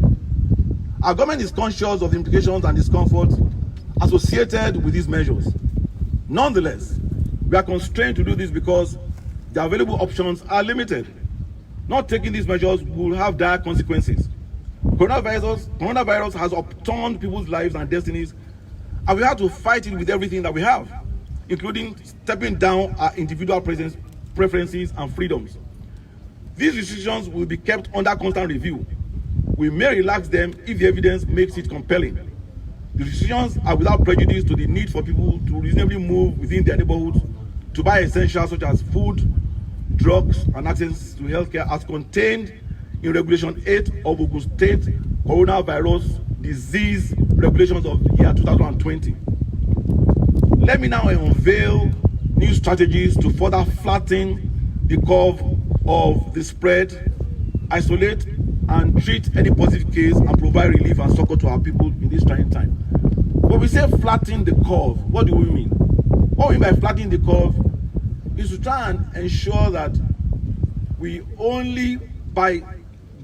Our government is conscious of the implications and discomfort associated with these measures. Nonetheless, we are constrained to do this because the available options are limited. Not taking these measures will have dire consequences. Coronavirus has upturned people's lives and destinies, and we have to fight it with everything that we have, including stepping down our individual preferences and freedoms. These restrictions will be kept under constant review. We may relax them if the evidence makes it compelling. The restrictions are without prejudice to the need for people to reasonably move within their neighborhoods to buy essentials such as food, drugs, and access to healthcare as contained in Regulation 8 of Ogun State Coronavirus Disease Regulations of the year 2020. Let me now unveil new strategies to further flatten the curve of the spread, isolate and treat any positive case, and provide relief and succor to our people in this trying time. When we say flatten the curve, what do we mean? What we mean by flattening the curve is to try and ensure that we only, by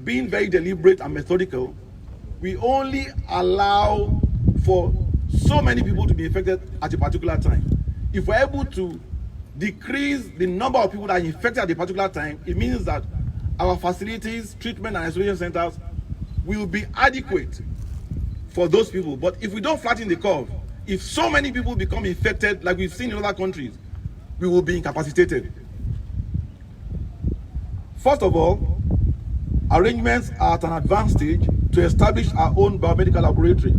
being very deliberate and methodical, we only allow for so many people to be infected at a particular time. If we're able to decrease the number of people that are infected at a particular time, it means that our facilities, treatment and isolation centers will be adequate for those people. But if we don't flatten the curve, if so many people become infected like we've seen in other countries, we will be incapacitated. First of all, arrangements are at an advanced stage to establish our own biomedical laboratory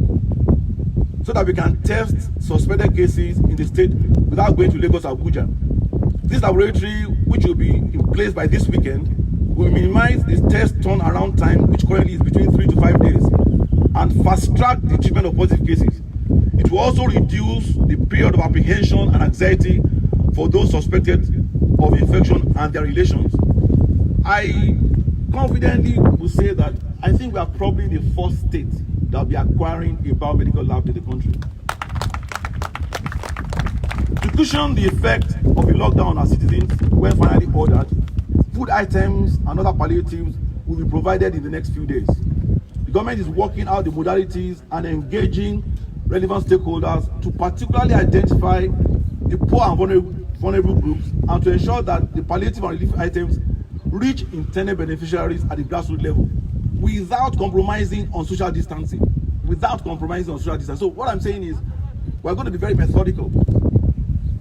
so that we can test suspected cases in the state without going to Lagos or Abuja. This laboratory, which will be in place by this weekend, will minimize the test turnaround time, which currently is between 3 to 5 days, and fast-track the treatment of positive cases. It will also reduce the period of apprehension and anxiety for those suspected of infection and their relations. I confidently will say that I think we are probably the first state that will be acquiring a biomedical lab in the country. To cushion the effect of the lockdown on our citizens, when finally ordered, food items and other palliatives will be provided in the next few days. The government is working out the modalities and engaging relevant stakeholders to particularly identify the poor and vulnerable groups and to ensure that the palliative and relief items reach intended beneficiaries at the grassroots level without compromising on social distancing. So what I'm saying is we're going to be very methodical.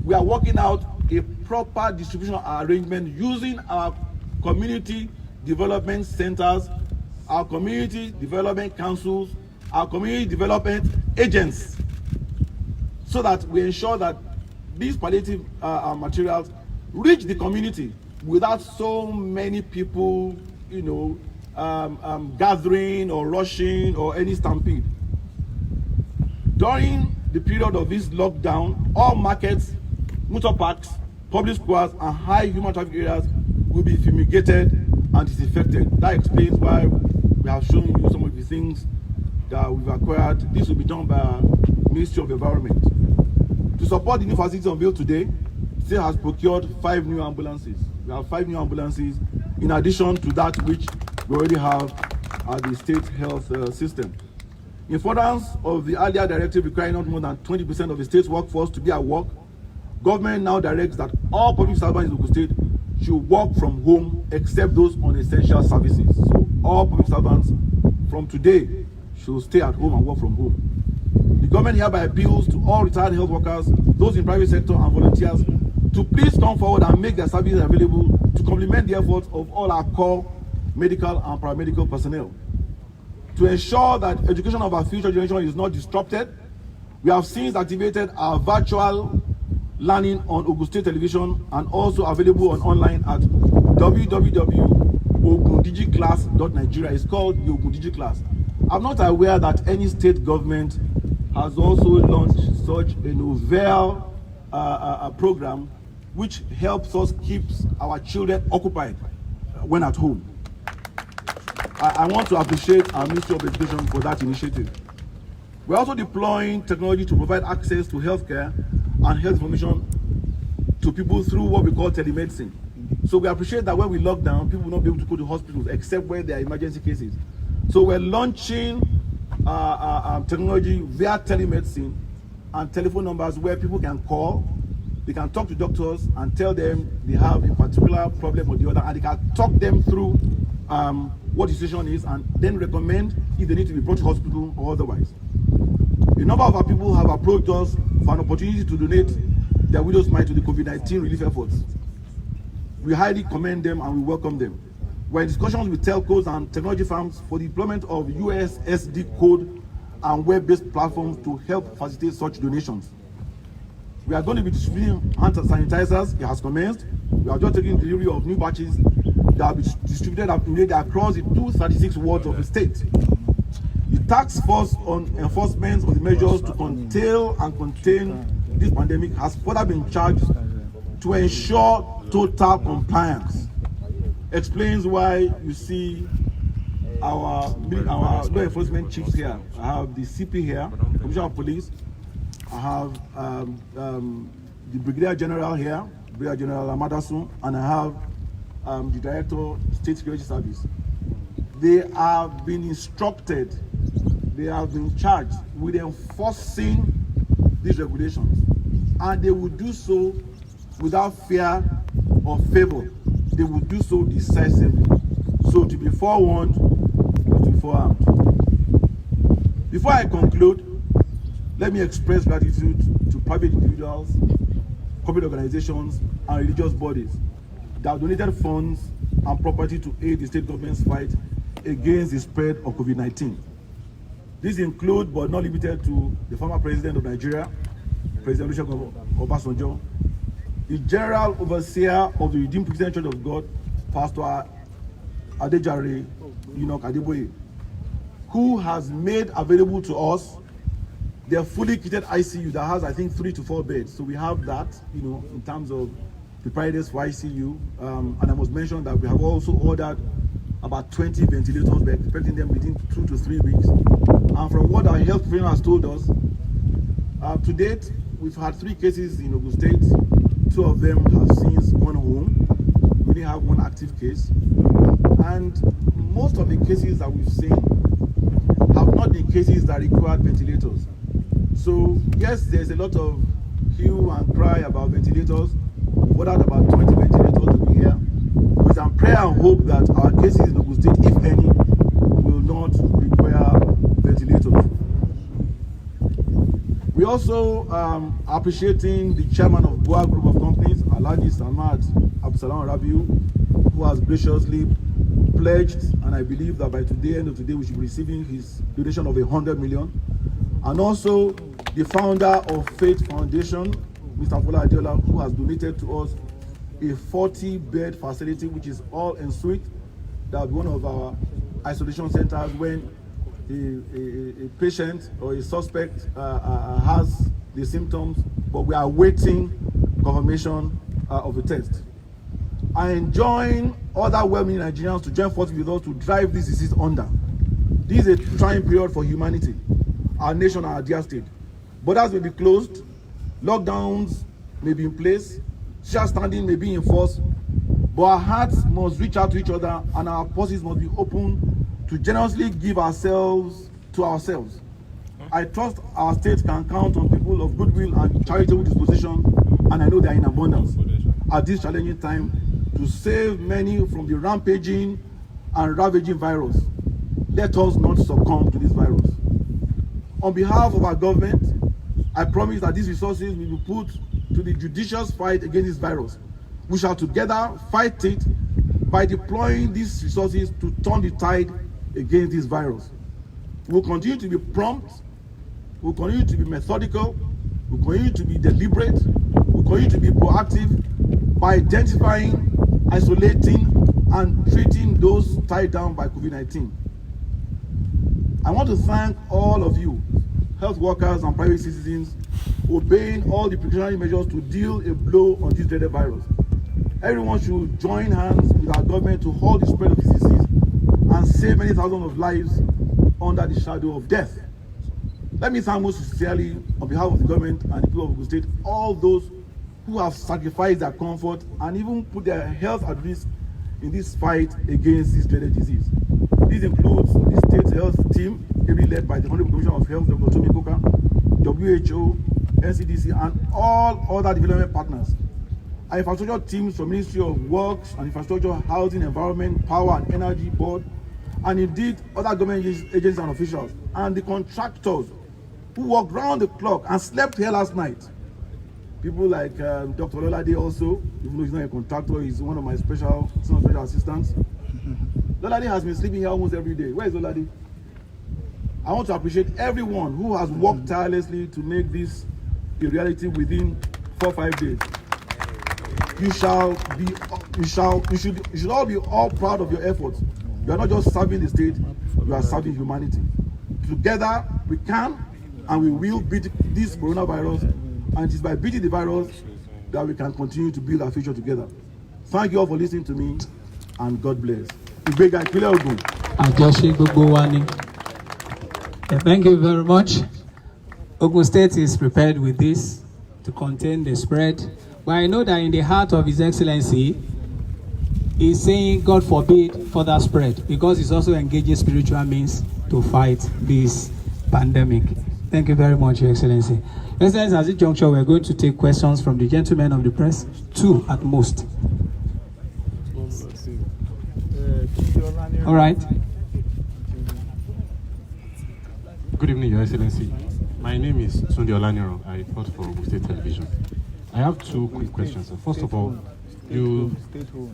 We are working out a proper distribution arrangement using our community development centers, our community development councils, our community development agents, so that we ensure that these palliative materials reach the community without so many people, gathering or rushing or any stampede. During the period of this lockdown, all markets, motor parks, public squares, and high human traffic areas will be fumigated and disinfected. That explains why we have shown you some of the things that we've acquired. This will be done by our Ministry of Environment. To support the new facilities unveiled today, the state has procured 5 new ambulances. We have 5 new ambulances in addition to that which we already have at the state health system. In furtherance of the earlier directive requiring not more than 20% of the state's workforce to be at work, government now directs that all public servants in Ogun State should work from home except those on essential services. So all public servants from today should stay at home and work from home. The government hereby appeals to all retired health workers, those in private sector and volunteers to please come forward and make their services available to complement the efforts of all our core medical and paramedical personnel. To ensure that education of our future generation is not disrupted, we have since activated our virtual learning on Ogun State Television and also available online at www.ogundigiclass.nigeria. It's called the Ogun Digiclass. I'm not aware that any state government has also launched such a novel program which helps us keep our children occupied when at home. I want to appreciate our Ministry of Education for that initiative. We're also deploying technology to provide access to healthcare and health information to people through what we call telemedicine. So we appreciate that when we lock down, people will not be able to go to hospitals except where there are emergency cases. So we're launching technology via telemedicine and telephone numbers where people can call, they can talk to doctors and tell them they have a particular problem or the other, and they can talk them through what the situation is and then recommend if they need to be brought to hospital or otherwise. A number of our people have approached us for an opportunity to donate their widow's mite to the COVID-19 relief efforts. We highly commend them and we welcome them. We're in discussions with telcos and technology firms for the deployment of USSD code and web-based platforms to help facilitate such donations. We are going to be distributing hand sanitizers. It has commenced. We are just taking delivery of new batches that will be distributed across the 236 wards of the state. The task force on enforcement of the measures to contain this pandemic has further been charged to ensure total compliance. Explains why you see our law enforcement chiefs here. I have the CP here, Commissioner of Police. I have the Brigadier General here, Brigadier General Amadasun, and I have the Director State Security Service. They have been instructed, they have been charged with enforcing these regulations, and they will do so without fear or favor. They will do so decisively. So to be forewarned, to be forearmed. Before I conclude, let me express gratitude to private individuals, corporate organizations, and religious bodies that have donated funds and property to aid the state government's fight against the spread of COVID-19. These include, but not limited to, the former president of Nigeria, President Olusegun Obasanjo, the General Overseer of the Redeemed Christian Church of God, Pastor Adejare Enoch Adeboye, who has made available to us their fully kitted ICU that has, I think, 3 to 4 beds. So we have that, in terms of preparedness for ICU. And I must mention that we have also ordered about 20 ventilators. We're expecting them within 2 to 3 weeks. And from what our health professional has told us, to date, we've had 3 cases in Ogun State. 2 of them have since gone home. We only have 1 active case. And most of the cases that we've seen have not been cases that required ventilators. So yes, there's a lot of hue and cry about ventilators. What are about 20 ventilators to be here? With some prayer and hope that our cases in Ogun State, if any, will not require ventilators. We also are appreciating the chairman of Boa Group of Companies, Alhaji Samad Absalam Rabiu, who has graciously pledged, and I believe that by today, end of today, we should be receiving his donation of 100 million. And also the founder of Faith Foundation, Mr. Fola Adiola, who has donated to us a 40-bed facility, which is all en suite. That will be one of our isolation centers when a patient or a suspect has the symptoms, but we are waiting confirmation of the test. I enjoin other well-meaning Nigerians to join forces with us to drive this disease under. This is a trying period for humanity, our nation, our dear state. Borders may be closed, lockdowns may be in place, social standing may be enforced, but our hearts must reach out to each other and our purses must be open to generously give ourselves to ourselves. I trust our state can count on people of goodwill and charitable disposition, and I know they are in abundance at this challenging time to save many from the rampaging and ravaging virus. Let us not succumb to this virus. On behalf of our government, I promise that these resources will be put to the judicious fight against this virus. We shall together fight it by deploying these resources to turn the tide against this virus. We will continue to be prompt, we will continue to be methodical, we will continue to be deliberate, we will continue to be proactive by identifying, isolating, and treating those tied down by COVID-19. I want to thank all of you, health workers and private citizens, obeying all the precautionary measures to deal a blow on this dreaded virus. Everyone should join hands with our government to halt the spread of this disease and save many thousands of lives under the shadow of death. Let me thank most sincerely, on behalf of the government and the people of Ogun State, all those who have sacrificed their comfort and even put their health at risk in this fight against this dreaded disease. This includes the state health team, ably led by the Honorable Commissioner of Health, Dr. Tomi Koka, WHO, NCDC, and all other development partners. Our infrastructure teams from Ministry of Works and Infrastructure, Housing, Environment, Power and Energy Board, and indeed other government agencies and officials, and the contractors who worked round the clock and slept here last night. People like Dr. Lolade also, even though he's not a contractor, he's one of my special assistants. Lolade has been sleeping here almost every day. Where is Lolade? I want to appreciate everyone who has worked tirelessly to make this a reality within 4 or 5 days. You should all be all proud of your efforts. You are not just serving the state, you are serving humanity. Together we can and we will beat this coronavirus, and it is by beating the virus that we can continue to build our future together. Thank you all for listening to me, and God bless. Kilarigbo. Thank you very much. Ogun State is prepared with this to contain the spread. But I know that in the heart of His Excellency, He's saying, God forbid further spread, because He's also engaging spiritual means to fight this pandemic. Thank you very much, Your Excellency. Your Excellency, at this juncture, we're going to take questions from the gentlemen of the press, 2 at most. All right. Good evening, Your Excellency. My name is Tunde Olaniro. I report for Ogun State Television. I have 2 quick questions. First of all, you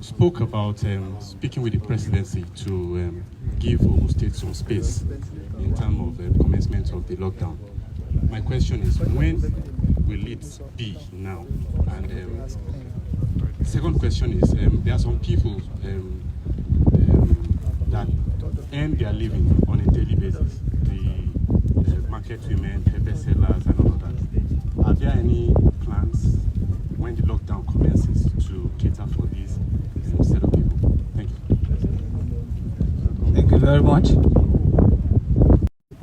spoke about speaking with the presidency to give Ogun State some space in terms of the commencement of the lockdown. My question is, when will it be now? And the second question is, there are some people that earn their living on a daily basis, the market women, pepper sellers, and all of that. Are there any plans when the lockdown commences to cater for these set of people? Thank you. Thank you very much.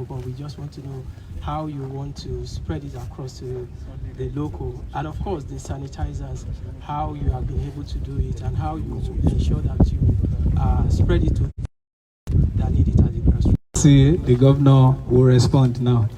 But we just want to know how you want to spread it across to the local, and of course the sanitizers, how you have been able to do it, and how you ensure that you spread it to that need it at the grassroots. See, the governor will respond now.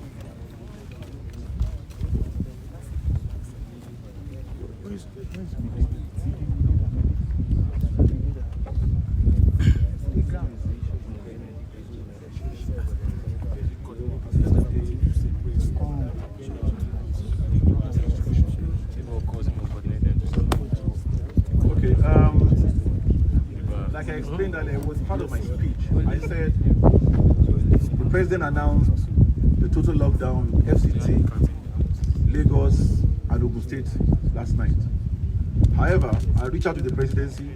Like I explained earlier, it was part of my speech. I said the president announced the total lockdown FCT, Lagos, and Ogun State last night. However, I reached out to the presidency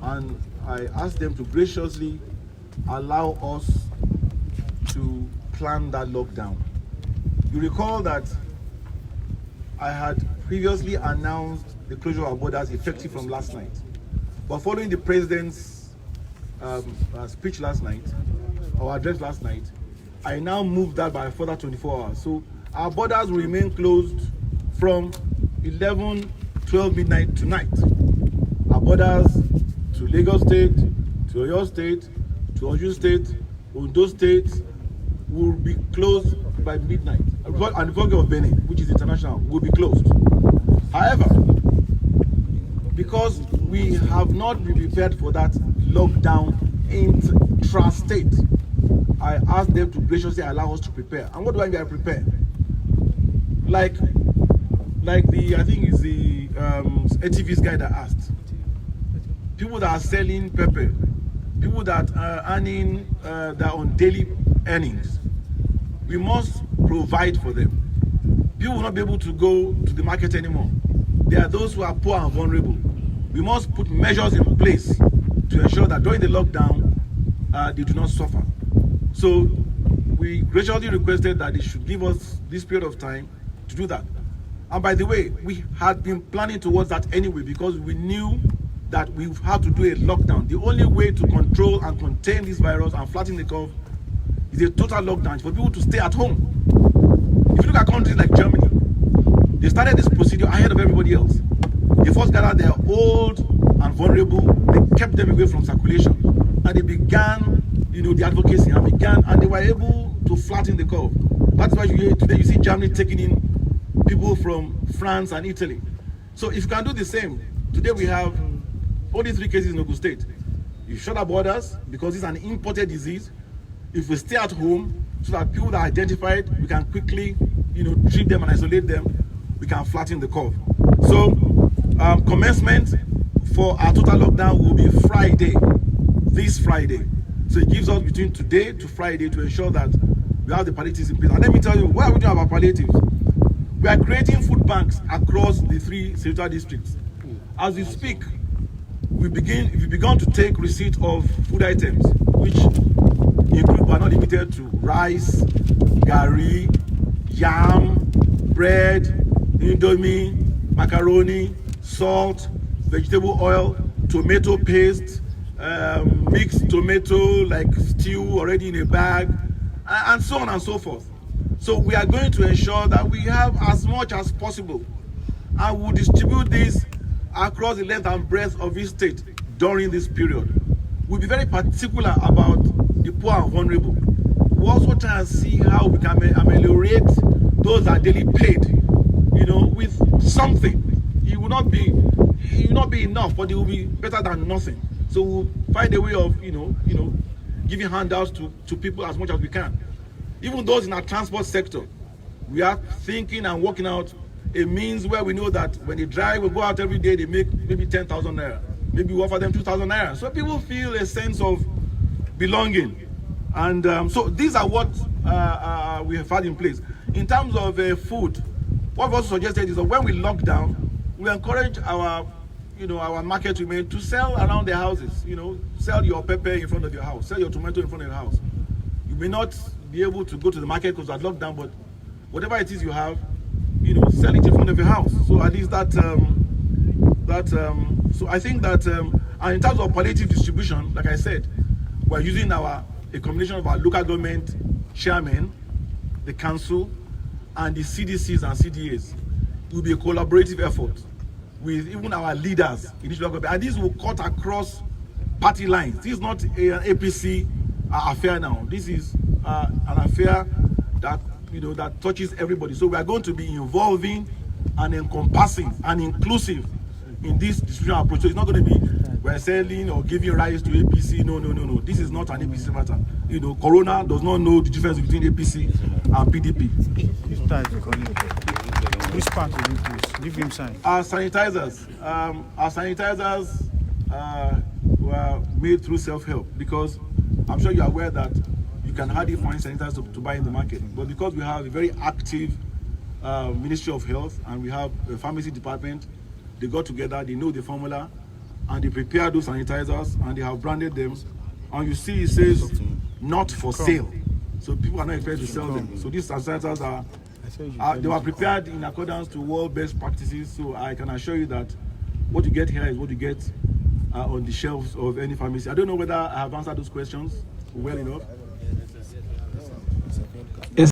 and I asked them to graciously allow us to plan that lockdown. You recall that I had previously announced the closure of our borders effective from last night. But following the president's speech last night, or address last night, I now moved that by a further 24 hours. So our borders will remain closed from 11, 12 midnight tonight. Our borders to Lagos State, to Oyo State, to Ogun State, Ondo State will be closed by midnight. And the Govt of Benin, which is international, will be closed. However, because we have not been prepared for that lockdown intra-state, I asked them to graciously allow us to prepare. And what do I mean by prepare? Like the, I think it's the ATV's guy that asked. People that are selling pepper, people that are earning, that are on daily earnings, we must provide for them. People will not be able to go to the market anymore. There are those who are poor and vulnerable. We must put measures in place to ensure that during the lockdown, they do not suffer. So we graciously requested that they should give us this period of time to do that. And by the way, we had been planning towards that anyway, because we knew that we had to do a lockdown. The only way to control and contain this virus and flatten the curve is a total lockdown for people to stay at home. If you look at countries like Germany, they started this procedure ahead of everybody else. They first gathered their old and vulnerable, they kept them away from circulation, and they began, the advocacy, and they were able to flatten the curve. That's why today you see Germany taking in people from France and Italy. So if you can do the same, today we have only 3 cases in Ogun State. You shut our borders because it's an imported disease. If we stay at home, so that people that are identified, we can quickly, treat them and isolate them, we can flatten the curve. So commencement for our total lockdown will be Friday, this Friday. So it gives us between today to Friday to ensure that we have the palliatives in place. And let me tell you, what are we doing about palliatives? We are creating food banks across the 3 senatorial districts. As we speak, we began to take receipt of food items, which include but not limited to rice, gari, yam, bread, indomie, macaroni, salt, vegetable oil, tomato paste, mixed tomato like stew already in a bag, and so on and so forth. So we are going to ensure that we have as much as possible, and we'll distribute this across the length and breadth of each state during this period. We'll be very particular about the poor and vulnerable. We'll also try and see how we can ameliorate those that are daily paid, with something. It will not be enough, but it will be better than nothing. So we'll find a way of, giving handouts to people as much as we can. Even those in our transport sector, we are thinking and working out a means where we know that when they drive or go out every day, they make maybe 10,000 naira. Maybe we offer them 2,000 naira. So people feel a sense of belonging. And so these are what we have had in place. In terms of food, what we've also suggested is that when we lock down, we encourage our, our market women to sell around their houses. Sell your pepper in front of your house, sell your tomato in front of your house. You may not be able to go to the market because we're locked down, but whatever it is you have, sell it in front of your house. So at least that, so I think that, and in terms of palliative distribution, like I said, we're using a combination of our local government chairmen, the council, and the CDCs and CDAs. It will be a collaborative effort with even our leaders in each local government. And this will cut across party lines. This is not an APC affair now. This is an affair that that touches everybody. So we are going to be involving and encompassing and inclusive in this distribution approach. So it's not going to be we're selling or giving rise to APC. No. This is not an APC matter. Corona does not know the difference between APC and PDP. Which part will you please? Give him sign. Our sanitizers were made through self-help, because I'm sure you're aware that you can hardly find sanitizers to buy in the market. But because we have a very active Ministry of Health and we have a pharmacy department, they got together, they know the formula, and they prepared those sanitizers and they have branded them. And you see it says not for sale. So people are not expected to sell them. So these sanitizers they were prepared in accordance to world best practices. So I can assure you that what you get here is what you get on the shelves of any pharmacy. I don't know whether I have answered those questions well enough.